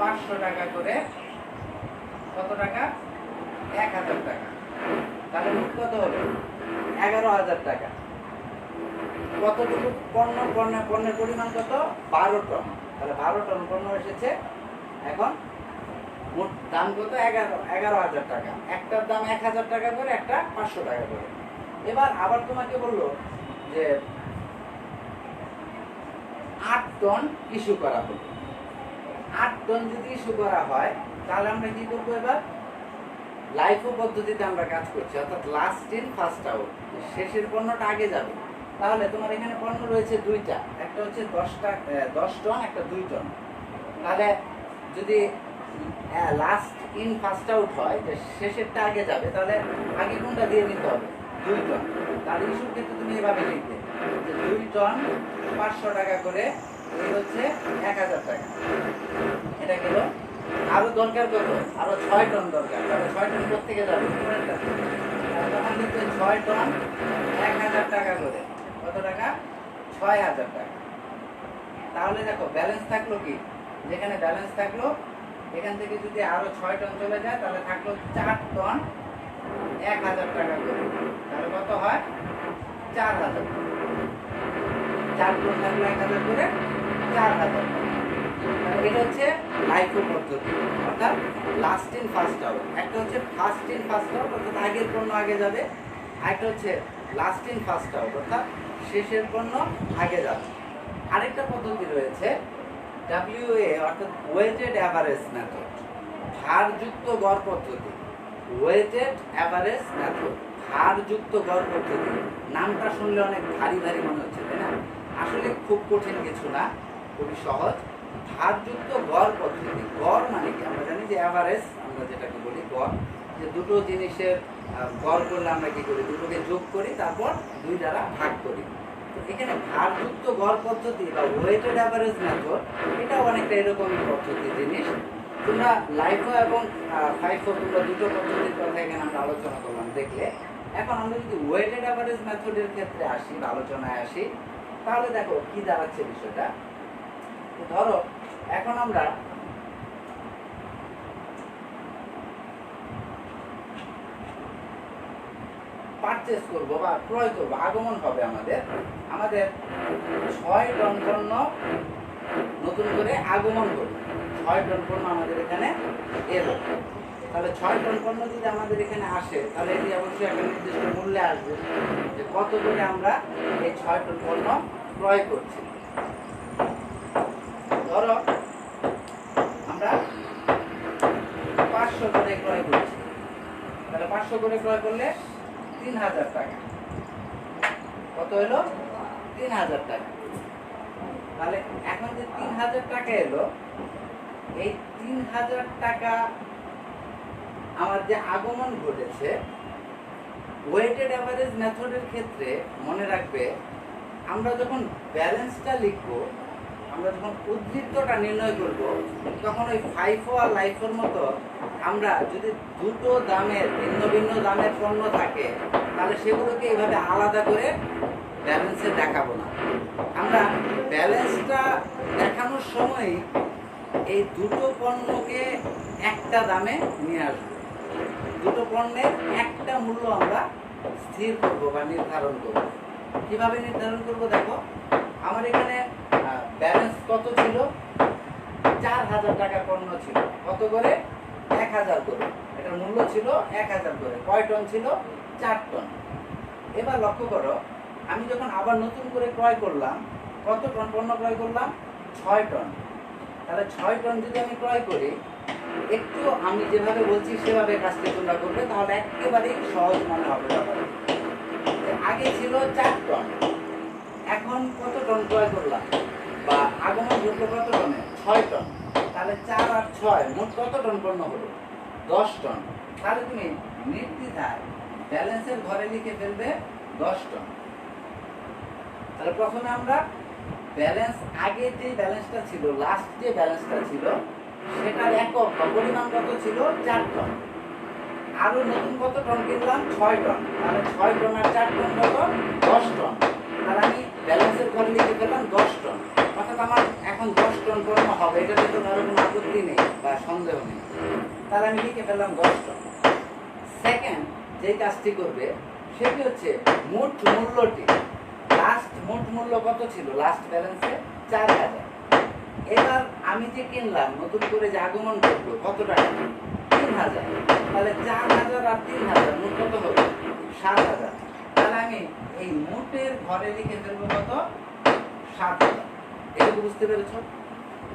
500 টাকা করে, কত টাকা, 1000 টাকা। তাহলে মোট কত হলো, 11,000 টাকা। কতটুকু পণ্য, পণ্যের পরিমাণ কত, 12 টন। তাহলে 12 টন পণ্য এসেছে। এখন মোট দাম কত, 11,000 টাকা। একটার দাম 1000 টাকা করে, একটা 500 টাকা করে। এবার আবার তোমাকে বললো যে 8 টন ইস্যু করা হলো। 8 টন যদি ইস্যু করা হয় তাহলে আমরা কি করবো, এবার লাইফো পদ্ধতিতে আমরা কাজ করছি, অর্থাৎ লাস্ট ইন ফার্স্ট আউট, শেষের পণ্যটা আগে যাবে। তাহলে তোমার এখানে পণ্য রয়েছে 2টা, একটা হচ্ছে 10 টন, একটা 2 টন। তাহলে যদি লাস্ট ইন ফার্স্ট আউট হয়, যে শেষেরটা আগে যাবে, তাহলে আগে কোনটা দিয়ে নিতে হবে, 2 টন। তাহলে ইস্যুর ক্ষেত্রে তুমি এভাবে লিখবে যে 2 টন 500 টাকা করে, এই হচ্ছে 1000 টাকা। এটা গেল। আরো দরকার কত, আরো 6 টন দরকার। তাহলে 6 টন কোথেকে যাবে, তখন লিখবে 6 টন 1000 টাকা করে, কত টাকা, 6,000 টাকা। তাহলে দেখো ব্যালেন্স থাকলো কি, যেখানে ব্যালেন্স থাকলো এখান থেকে যদি আরো 6 টন চলে যায় তাহলে থাকলো 4 টন 1000 টাকা করে। তাহলে কত হয়, 4,000। 4 টন থাকলো 1000 করে, 4,000। এটা হচ্ছে লাইফো পদ্ধতি, অর্থাৎ লাস্ট ইন ফার্স্ট আউট। একটা হচ্ছে ফার্স্ট ইন ফার্স্ট আউট, অর্থাৎ আগের পণ্য আগে যাবে। আরেকটা হচ্ছে লাস্ট ইন ফার্স্ট আউট, অর্থাৎ শেষের পণ্য আগে যাবে। আরেকটা পদ্ধতি রয়েছে WA, অর্থাৎ ওয়েটেড অ্যাভারেজ মেথড, ভারযুক্ত গড় পদ্ধতি। ওয়েটেড অ্যাভারেজ মেথড, ভারযুক্ত গড় পদ্ধতি। নামটা শুনলে অনেক ভারী ভারী মনে হচ্ছে, তাই না? আসলে খুব কঠিন কিছু না, খুবই সহজ। ভারযুক্ত গড় পদ্ধতি। গড় মানে কি, আমরা জানি যে অ্যাভারেজ, আমরা যেটাকে বলি গড়, যে দুটো জিনিসের গড় করলে আমরা কি করি, দুটোকে যোগ করি, তারপর 2 দ্বারা ভাগ করি। তো এখানে ভারযুক্ত গড় পদ্ধতি বা ওয়েটেড অ্যাভারেজ মেথড, এটা অনেকটা এরকমই পদ্ধতি জিনিস। তোমরা লাইফো এবং ফাইফো, তোমরা দুটো পদ্ধতির কথা এখানে আমরা আলোচনা করলাম, দেখলে। এখন আমরা যদি ওয়েটেড অ্যাভারেজ মেথডের ক্ষেত্রে আসি বা আলোচনায় আসি, তাহলে দেখো কি দাঁড়াচ্ছে বিষয়টা। ধরো এখন আমরা পারচেস করব বা ক্রয় করব, আগমন হবে আমাদের 6 টন পণ্য নতুন করে আগমন করবে। 6 টন পণ্য আমাদের এখানে এলো। তাহলে 6 টন পণ্য যদি আমাদের এখানে আসে, তাহলে এটি অবশ্যই একটা নির্দিষ্ট মূল্যে আসবে, যে কত করে আমরা এই 6 টন পণ্য ক্রয় করছি। ধরো আমরা 500 করে ক্রয় করছি, তাহলে 500 করে ক্রয় করলে 3000 টাকা। কত হলো? 3000 টাকা। তাহলে এখন যে 3000 টাকা এলো, এই 3000 টাকা আমার যে আগমন ঘটেছে, ওয়েটেড অ্যাভারেজ মেথডের ক্ষেত্রে মনে রাখবে, আমরা যখন ব্যালেন্সটা লিখব, আমরা যখন উদ্ধৃতটা নির্ণয় করব, তখন ওই ফাইফো আর লাইফোর মতো আমরা যদি দুটো দামের ভিন্ন ভিন্ন দামের পণ্য থাকে, তাহলে সেগুলোকে এইভাবে আলাদা করে ব্যালেন্সে দেখাবো না। আমরা ব্যালেন্সটা দেখানোর সময় এই দুটো পণ্যকে একটা দামে নিয়ে আসবো, দুটো পণ্যের একটা মূল্য আমরা স্থির করব বা নির্ধারণ করব। কিভাবে নির্ধারণ করব? দেখো, আমার এখানে ব্যালেন্স কত ছিল? 4000 টাকার পণ্য ছিল। কত করে? 1000 করে। এটার মূল্য ছিল 1000 করে। কয় টন ছিল? 4 টন। এবার লক্ষ্য করো, আমি যখন আবার নতুন করে ক্রয় করলাম, কত টন পণ্য ক্রয় করলাম? 6 টন। তাহলে 6 টন যদি আমি ক্রয় করি, একটু আমি যেভাবে বলছি সেভাবে কাজটি তোমরা করবে, তাহলে একেবারেই সহজ মনে হবে ব্যাপারে। আগে ছিল 4 টন, এখন কত টন ক্রয় করলাম বা আগমন ঘটলো কত টনে? 6 টন। তাহলে 4 আর 6 মোট কত টন পণ্য হলো? 10 টন। তাহলে তুমি নির্দ্বিধায় ব্যালেন্সের ঘরে লিখে ফেলবে 10 টন। তাহলে প্রথমে আমরা ব্যালেন্স, আগে যে ব্যালেন্সটা ছিল, লাস্ট যে ব্যালেন্সটা ছিল, সেটার একক বা পরিমাণ কত ছিল? 4 টন। আরো নতুন কত টন কিনলাম? 6 টন। তাহলে 6 টন আর 4 টন কত? 10 টন। তাহলে আমি ব্যালেন্সের ঘরে লিখে ফেললাম 10 টন। অর্থাৎ আমার এখন 10 টন পণ্য হবে, এটাতে তো কারো কোনো আপত্তি নেই বা সন্দেহ নেই। তাহলে আমি লিখে ফেললাম 10 টন। সেকেন্ড যে কাজটি করবে সেটি হচ্ছে মোট মূল্যটি। লাস্ট মোট মূল্য কত ছিল লাস্ট ব্যালেন্সে? 4000। এবার আমি যে কিনলাম, নতুন করে যে আগমন করলো, কত টাকা? 3000। তাহলে 4000 আর 3000 মোট কত হলো? 7000। তাহলে আমি এই মোটের ঘরে লিখে ফেলবো কত? 7000। এটুকু বুঝতে পেরেছো?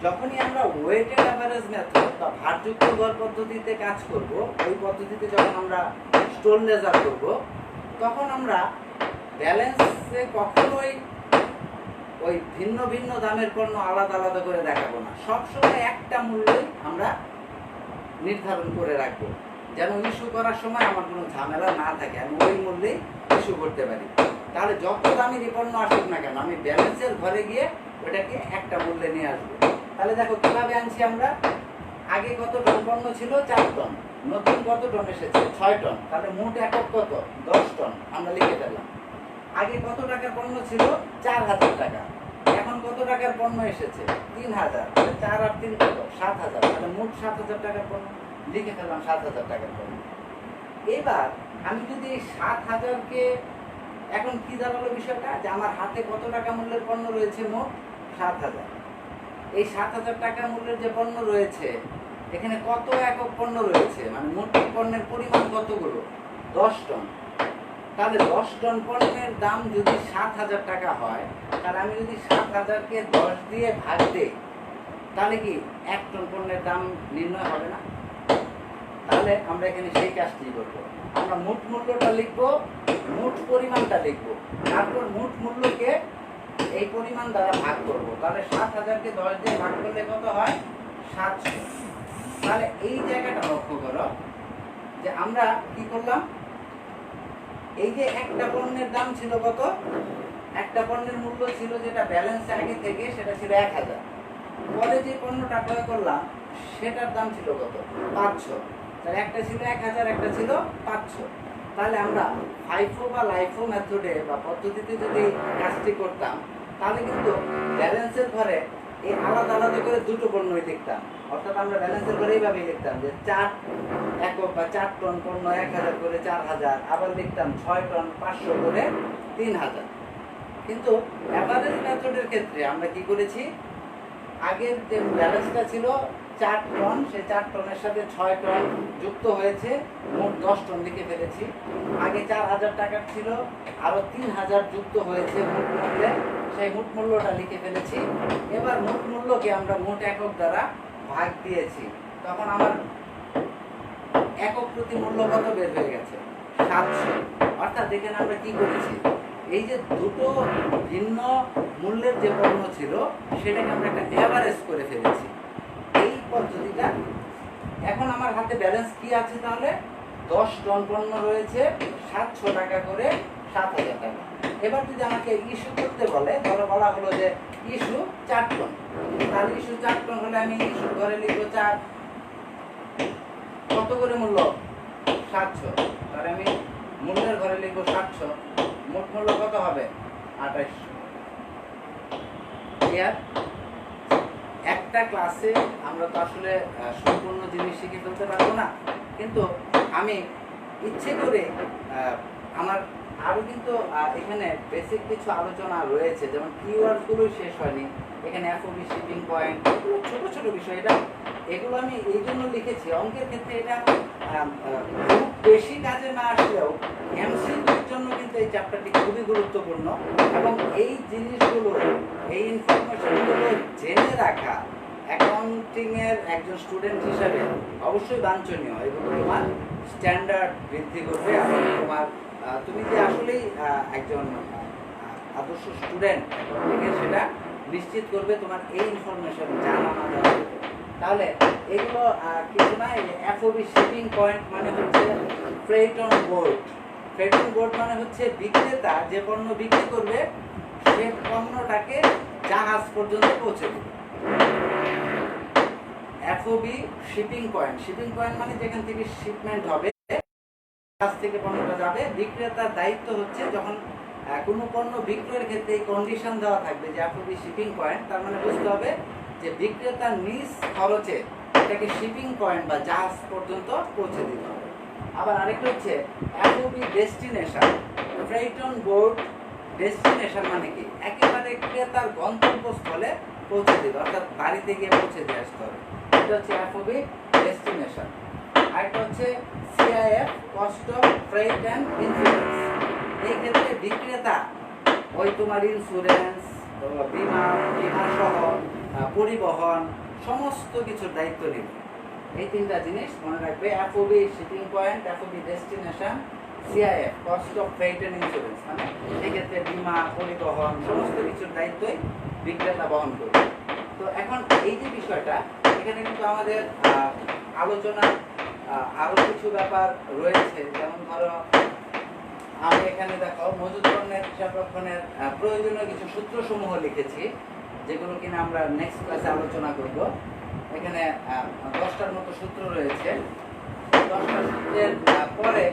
যখনই আমরা ওয়েটেড অ্যাভারেজ মেথড বা ভারযুক্ত গড় পদ্ধতিতে কাজ করব, ওই পদ্ধতিতে যখন আমরা স্টোর লেজার করব, তখন আমরা ব্যালেন্সে কখনোই ওই ভিন্ন ভিন্ন দামের পণ্য আলাদা আলাদা করে দেখাবো না। সবসময় একটা মূল্যই আমরা নির্ধারণ করে রাখবো, যেন ইস্যু করার সময় আমার কোনো ঝামেলা না থাকে, আমি ওই মূল্যেই ইস্যু করতে পারি। তাহলে যত দামি পণ্য আসুক না কেন, আমি ব্যালেন্সের ঘরে গিয়ে ওটাকে একটা মূল্যে নিয়ে আসবো। তাহলে দেখো কিভাবে আনছি আমরা। আগে কত টন পণ্য ছিল? 4 টন। নতুন কত টন এসেছে? 6 টন। তাহলে মোট একক কত? 10 টন। আমরা লিখে ফেললাম। আগে কত টাকার পণ্য ছিল? 4000 টাকা। এখন কত টাকার পণ্য এসেছে? 3000। 4 আর 3 কত? 7000। তাহলে মোট 7000 টাকার পণ্য, লিখে ফেললাম 7000 টাকার পণ্য। এবার আমি যদি 7000কে, এখন কি দাঁড়ালো বিষয়টা, যে আমার হাতে কত টাকা মূল্যের পণ্য রয়েছে? মোট 7000। এই 7000 টাকা মূল্যের যে পণ্য রয়েছে, এখানে কত একক পণ্য রয়েছে, মানে মোট পণ্যের পরিমাণ কতগুলো? 10 টন। তাহলে 10 টন পণ্যের দাম যদি 7000 টাকা হয়, তাহলে আমি যদি 7000কে 10 দিয়ে ভাগ দিই, তাহলে কি 1 টন পণ্যের দাম নির্ণয় হবে না? তাহলে আমরা এখানে সেই কাজটি করব। আমরা মোট মূল্যটা লিখবো, মোট পরিমাণটা লিখবো, তারপর মোট মূল্যকে এই পরিমাণ দ্বারা ভাগ করব। তাহলে 7000কে 10 দিয়ে ভাগ করলে কত হয়? 700। তাহলে এই জায়গাটা লক্ষ্য করো যে আমরা কি করলাম, এই যে একটা পণ্যের দাম ছিল কত? একটা পণ্যের মূল্য ছিল যেটা ব্যালেন্সে আগে থেকে, সেটা ছিল 1000। পরে যে পণ্যটা ক্রয় করলাম সেটার দাম ছিল কত? 500। তাহলে একটা ছিল 1000, একটা ছিল 500। তাহলে আমরা ফাইফো বা লাইফো মেথডে বা পদ্ধতিতে যদি কাজটি করতাম, তাহলে কিন্তু ব্যালেন্সের ঘরে এই আলাদা আলাদা করে দুটো পণ্যই লিখতাম। অর্থাৎ আমরা ব্যালেন্সের ঘরে এইভাবেই লিখতাম যে 4 একক বা 4 টন পণ্য 1000 করে 4000, আবার লিখতাম 6 টন 500 করে 3000। কিন্তু অ্যাভারেজ মেথডের ক্ষেত্রে আমরা কি করেছি, আগের যে ব্যালেন্সটা ছিল 4 টন, সেই 4 টনের সাথে 6 টন যুক্ত হয়েছে, মোট 10 টন লিখে ফেলেছি। আগে 4000 টাকার ছিল, আরো 3000 যুক্ত হয়েছে মোট মূল্যে, সেই মোট মূল্যটা লিখে ফেলেছি। এবার মোট মূল্যকে আমরা মোট একক দ্বারা ভাগ দিয়েছি, তখন আমার একক প্রতি মূল্য কত বের হয়ে গেছে 700। অর্থাৎ এখানে আমরা কি করেছি, এই যে দুটো ভিন্ন মূল্যের যে পণ্য ছিল সেটাকে আমরা একটা অ্যাভারেজ করে ফেলেছি এই পদ্ধতিটা। এখন আমার হাতে ব্যালেন্স কি আছে, তাহলে 10 টন পণ্য রয়েছে, 700 টাকা করে 7000 টাকা। এবার যদি আমাকে ইস্যু করতে বলে, ধরো বলা হলো যে ইস্যু 4 টন, তাহলে ইস্যু 4 টন হলে আমি ইস্যু ঘরে লিখবো 4, কত করে মূল্য 700, তাহলে আমি মূল্যের ঘরে লিখবো 700, মোট মূল্য কত হবে 2800। ক্লিয়ার? একটা ক্লাসে আমরা তো আসলে সম্পূর্ণ জিনিস শিখে ফেলতে পারবো না, কিন্তু আমি ইচ্ছে করে আমার আরও কিন্তু এখানে বেসিক কিছু আলোচনা রয়েছে, যেমন কিওয়ার্ডগুলো শেষ হয়নি, এখানে এফওবি, শিপিং পয়েন্ট, এগুলো ছোটো ছোটো বিষয়। এগুলো আমি এই জন্য লিখেছি, অঙ্কের ক্ষেত্রে এটা খুব বেশি কাজে না আসলেও এমসিকিউর জন্য কিন্তু এই চ্যাপ্টারটি খুবই গুরুত্বপূর্ণ। এবং এই জিনিসগুলো, এই ইনফরমেশনগুলো জেনে রাখা অ্যাকাউন্টিংয়ের একজন স্টুডেন্ট হিসাবে অবশ্যই বাঞ্ছনীয়। এগুলো তোমার স্ট্যান্ডার্ড বৃদ্ধি করবে এবং তোমার তুমি যে আসলেই একজন আদর্শ স্টুডেন্ট অ্যাকাউন্টিংয়ের সেটা নিশ্চিত করবে তোমার এই ইনফরমেশন জানা না জানা। তাহলে এগুলো কিছু না, এফওবি শিপিং পয়েন্ট মানে হচ্ছে freight on board. Freight on board মানে হচ্ছে বিক্রেতা যে পণ্য বিক্রি করবে সে পণ্যটাকে জাহাজ পর্যন্ত পৌঁছে দেবে। FOB shipping point, shipping point মানে যেখান থেকে শিপমেন্ট হবে, জাহাজ থেকে পণ্যটা যাবে, বিক্রেতার দায়িত্ব হচ্ছে যখন কোনো পণ্য বিক্রয়ের ক্ষেত্রে এই কন্ডিশন দেওয়া থাকবে যে এফওবি শিপিং পয়েন্ট, তার মানে বুঝতে হবে যে বিক্রেতার নিজ খরচে এটাকে শিপিং পয়েন্ট বা জাহাজ পর্যন্ত পৌঁছে দিতে হবে। আবার আরেকটা হচ্ছে FOB destination. Freight on board destination মানে কি, একেবারে ক্রেতার গন্তব্যস্থলে পৌঁছে দিবে, অর্থাৎ বাড়িতে গিয়ে পৌঁছে দিয়ে আসতে হবে। এটা হচ্ছে এফওবি ডেস্টিনেশন। আরেকটা হচ্ছে CIF, cost of freight and insurance. এই ক্ষেত্রে বিক্রেতা ওই তোমার ইন্স্যুরেন্স, বিমা সহ পরিবহন সমস্ত কিছুর দায়িত্ব নেবে। এই তিনটা জিনিস মনে রাখবে, FOB shipping point, FOB destination, CIF cost of freight and insurance. মানে এক্ষেত্রে বিমা, পরিবহন সমস্ত কিছুর দায়িত্বই বিক্রেতা বহন করবে। তো এখন এই যে বিষয়টা, এখানে কিন্তু আমাদের আলোচনা আরও কিছু ব্যাপার রয়েছে। যেমন ধরো আমি এখানে দেখো মজুত পণ্যের হিসাব রক্ষণের প্রয়োজনীয় কিছু সূত্রসমূহ লিখেছি, যেগুলো কিনা আমরা নেক্সট ক্লাসে আলোচনা করব। এখানে 10টার মতো সূত্র রয়েছে। 10টা সূত্রের পরে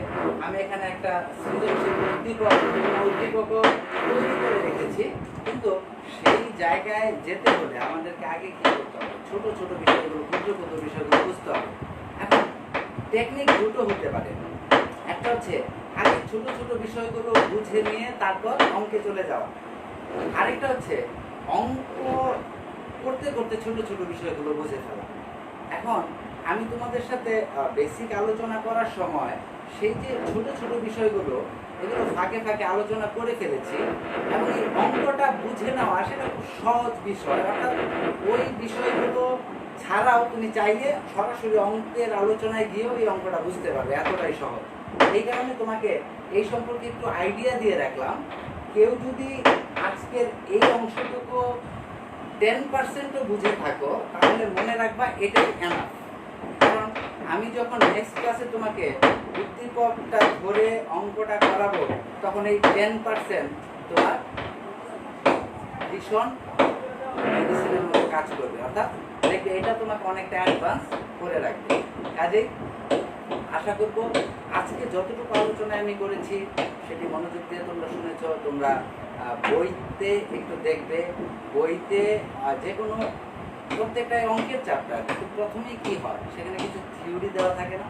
আমি এখানে একটা সৃজনশীল উদ্দীপকও তৈরি করে রেখেছি, কিন্তু সেই জায়গায় যেতে হলে আমাদেরকে আগে কি করতে হবে, ছোট ছোট বিষয়গুলো, ক্ষুদ্র ক্ষুদ্র বিষয়গুলো বুঝতে হবে। এখন টেকনিক দুটো হতে পারে, একটা হচ্ছে আগে ছোট ছোট বিষয়গুলো বুঝে নিয়ে তারপর অঙ্কে চলে যাওয়া, আরেকটা হচ্ছে অঙ্ক করতে করতে ছোট ছোট বিষয়গুলো বুঝে ফেলা। এখন আমি তোমাদের সাথে বেসিক আলোচনা করার সময় সেই যে ছোট ছোট বিষয়গুলো, এগুলো ফাঁকে ফাঁকে আলোচনা করে ফেলেছি, এবং এই অঙ্কটা বুঝে নেওয়া সেটা খুব সহজ বিষয়। অর্থাৎ ওই বিষয়গুলো ছাড়াও তুমি চাইলে সরাসরি অঙ্কের আলোচনায় গিয়েও এই অঙ্কটা বুঝতে পারবে, এতটাই সহজ। এই কারণে তোমাকে এই সম্পর্কে একটু আইডিয়া দিয়ে রাখলাম। কেউ যদি আজকের এই অংশটুকু 10%ও বুঝে থাকো, তাহলে মনে রাখবা এটাই এনাফ। কারণ আমি যখন নেক্সট ক্লাসে তোমাকে উদ্দীপকটা ধরে অঙ্কটা করাবো, তখন এই 10% তোমার ভীষণ মেডিসিনের মতো কাজ করবে। অর্থাৎ দেখবে এটা তোমাকে অনেকটা অ্যাডভান্স করে রাখবে। কাজেই আশা করব আজকে যতটুকু আলোচনা আমি করেছি সেটি মনোযোগ দিয়ে তোমরা শুনেছ। তোমরা বইতে একটু দেখবে, বইতে যে কোনো প্রত্যেকটা অঙ্কের চ্যাপ্টার প্রথমেই কি হয়, সেখানে কিছু থিওরি দেওয়া থাকে না।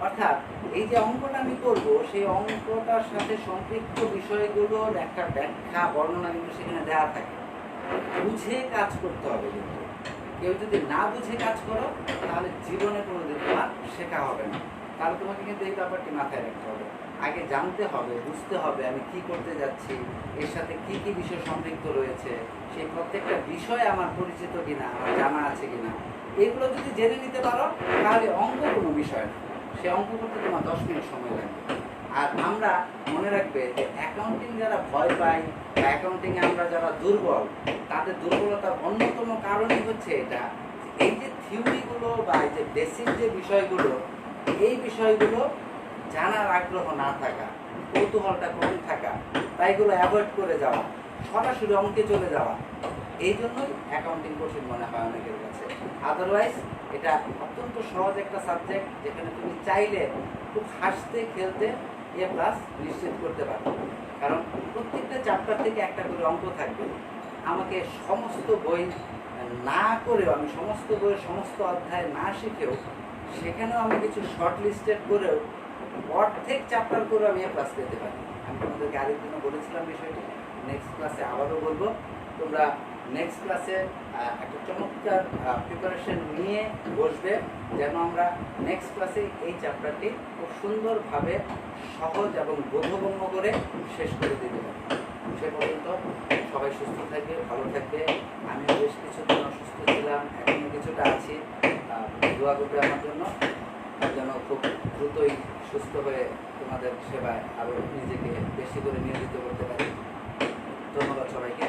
অর্থাৎ এই যে অঙ্কটা আমি করব, সেই অঙ্কটার সাথে সম্পৃক্ত বিষয়গুলোর একটা ব্যাখ্যা, বর্ণনা কিন্তু সেখানে দেওয়া থাকে। বুঝে কাজ করতে হবে। কিন্তু কেউ যদি না বুঝে কাজ করো, তাহলে জীবনে কোনোদিন তোমার শেখা হবে না। তাহলে তোমাকে কিন্তু এই ব্যাপারটি মাথায় রাখতে হবে, আগে জানতে হবে, বুঝতে হবে আমি কি করতে যাচ্ছি, এর সাথে কি কি বিষয় সম্পৃক্ত রয়েছে, সেই প্রত্যেকটা বিষয় আমার পরিচিত কিনা, আমার জানা আছে কিনা। এগুলো যদি জেনে নিতে পারো, তাহলে অঙ্ক কোনো বিষয় না। সে অঙ্ক করতে তোমার 10 মিনিট সময় লাগবে। আর আমরা মনে রাখবে যে অ্যাকাউন্টিং যারা ভয় পায় বা অ্যাকাউন্টিংয়ে আমরা যারা দুর্বল, তাদের দুর্বলতার অন্যতম কারণই হচ্ছে এটা, এই যে থিওরিগুলো বা এই যে বেসিক যে বিষয়গুলো, এই বিষয়গুলো জানার আগ্রহ না থাকা, কৌতূহলটা কম থাকা, তাই এগুলো অ্যাভয়েড করে যাওয়া, সরাসরি অঙ্কে চলে যাওয়া, এই জন্যই অ্যাকাউন্টিং কঠিন মনে হয় অনেকের কাছে। আদারওয়াইজ এটা অত্যন্ত সহজ একটা সাবজেক্ট, যেখানে তুমি চাইলে খুব হাসতে খেলতে A+ নিশ্চিত করতে পারবে। কারণ প্রত্যেকটা চ্যাপ্টার থেকে একটা করে অঙ্ক থাকবে। আমাকে সমস্ত বই না করেও, আমি সমস্ত বইয়ের সমস্ত অধ্যায় না শিখেও, সেখানেও আমি কিছু শর্ট লিস্টেড করেও অর্ধেক চ্যাপ্টার করে আমি A+ পেতে পারি। আমি তোমাদেরকে আরেক দিনও বলেছিলাম বিষয়টি, নেক্সট ক্লাসে আবারও বলবো। তোমরা নেক্সট ক্লাসে একটা চমৎকার প্রিপারেশন নিয়ে বসবে, যেন আমরা নেক্সট ক্লাসে এই চ্যাপ্টারটি খুব সুন্দরভাবে সহজ এবং বোধগম্য করে শেষ করে দিতে পারি। সে পর্যন্ত সবাই সুস্থ থাকবে, ভালো থাকবে। আমিও বেশ কিছুদিন অসুস্থ ছিলাম, এখনও কিছুটা আছি। দোয়া করবে আমার জন্য, যেন খুব দ্রুতই সুস্থ হয়ে তোমাদের সেবায় আরও নিজেকে বেশি করে নিয়োজিত করতে পারি। ধন্যবাদ সবাইকে।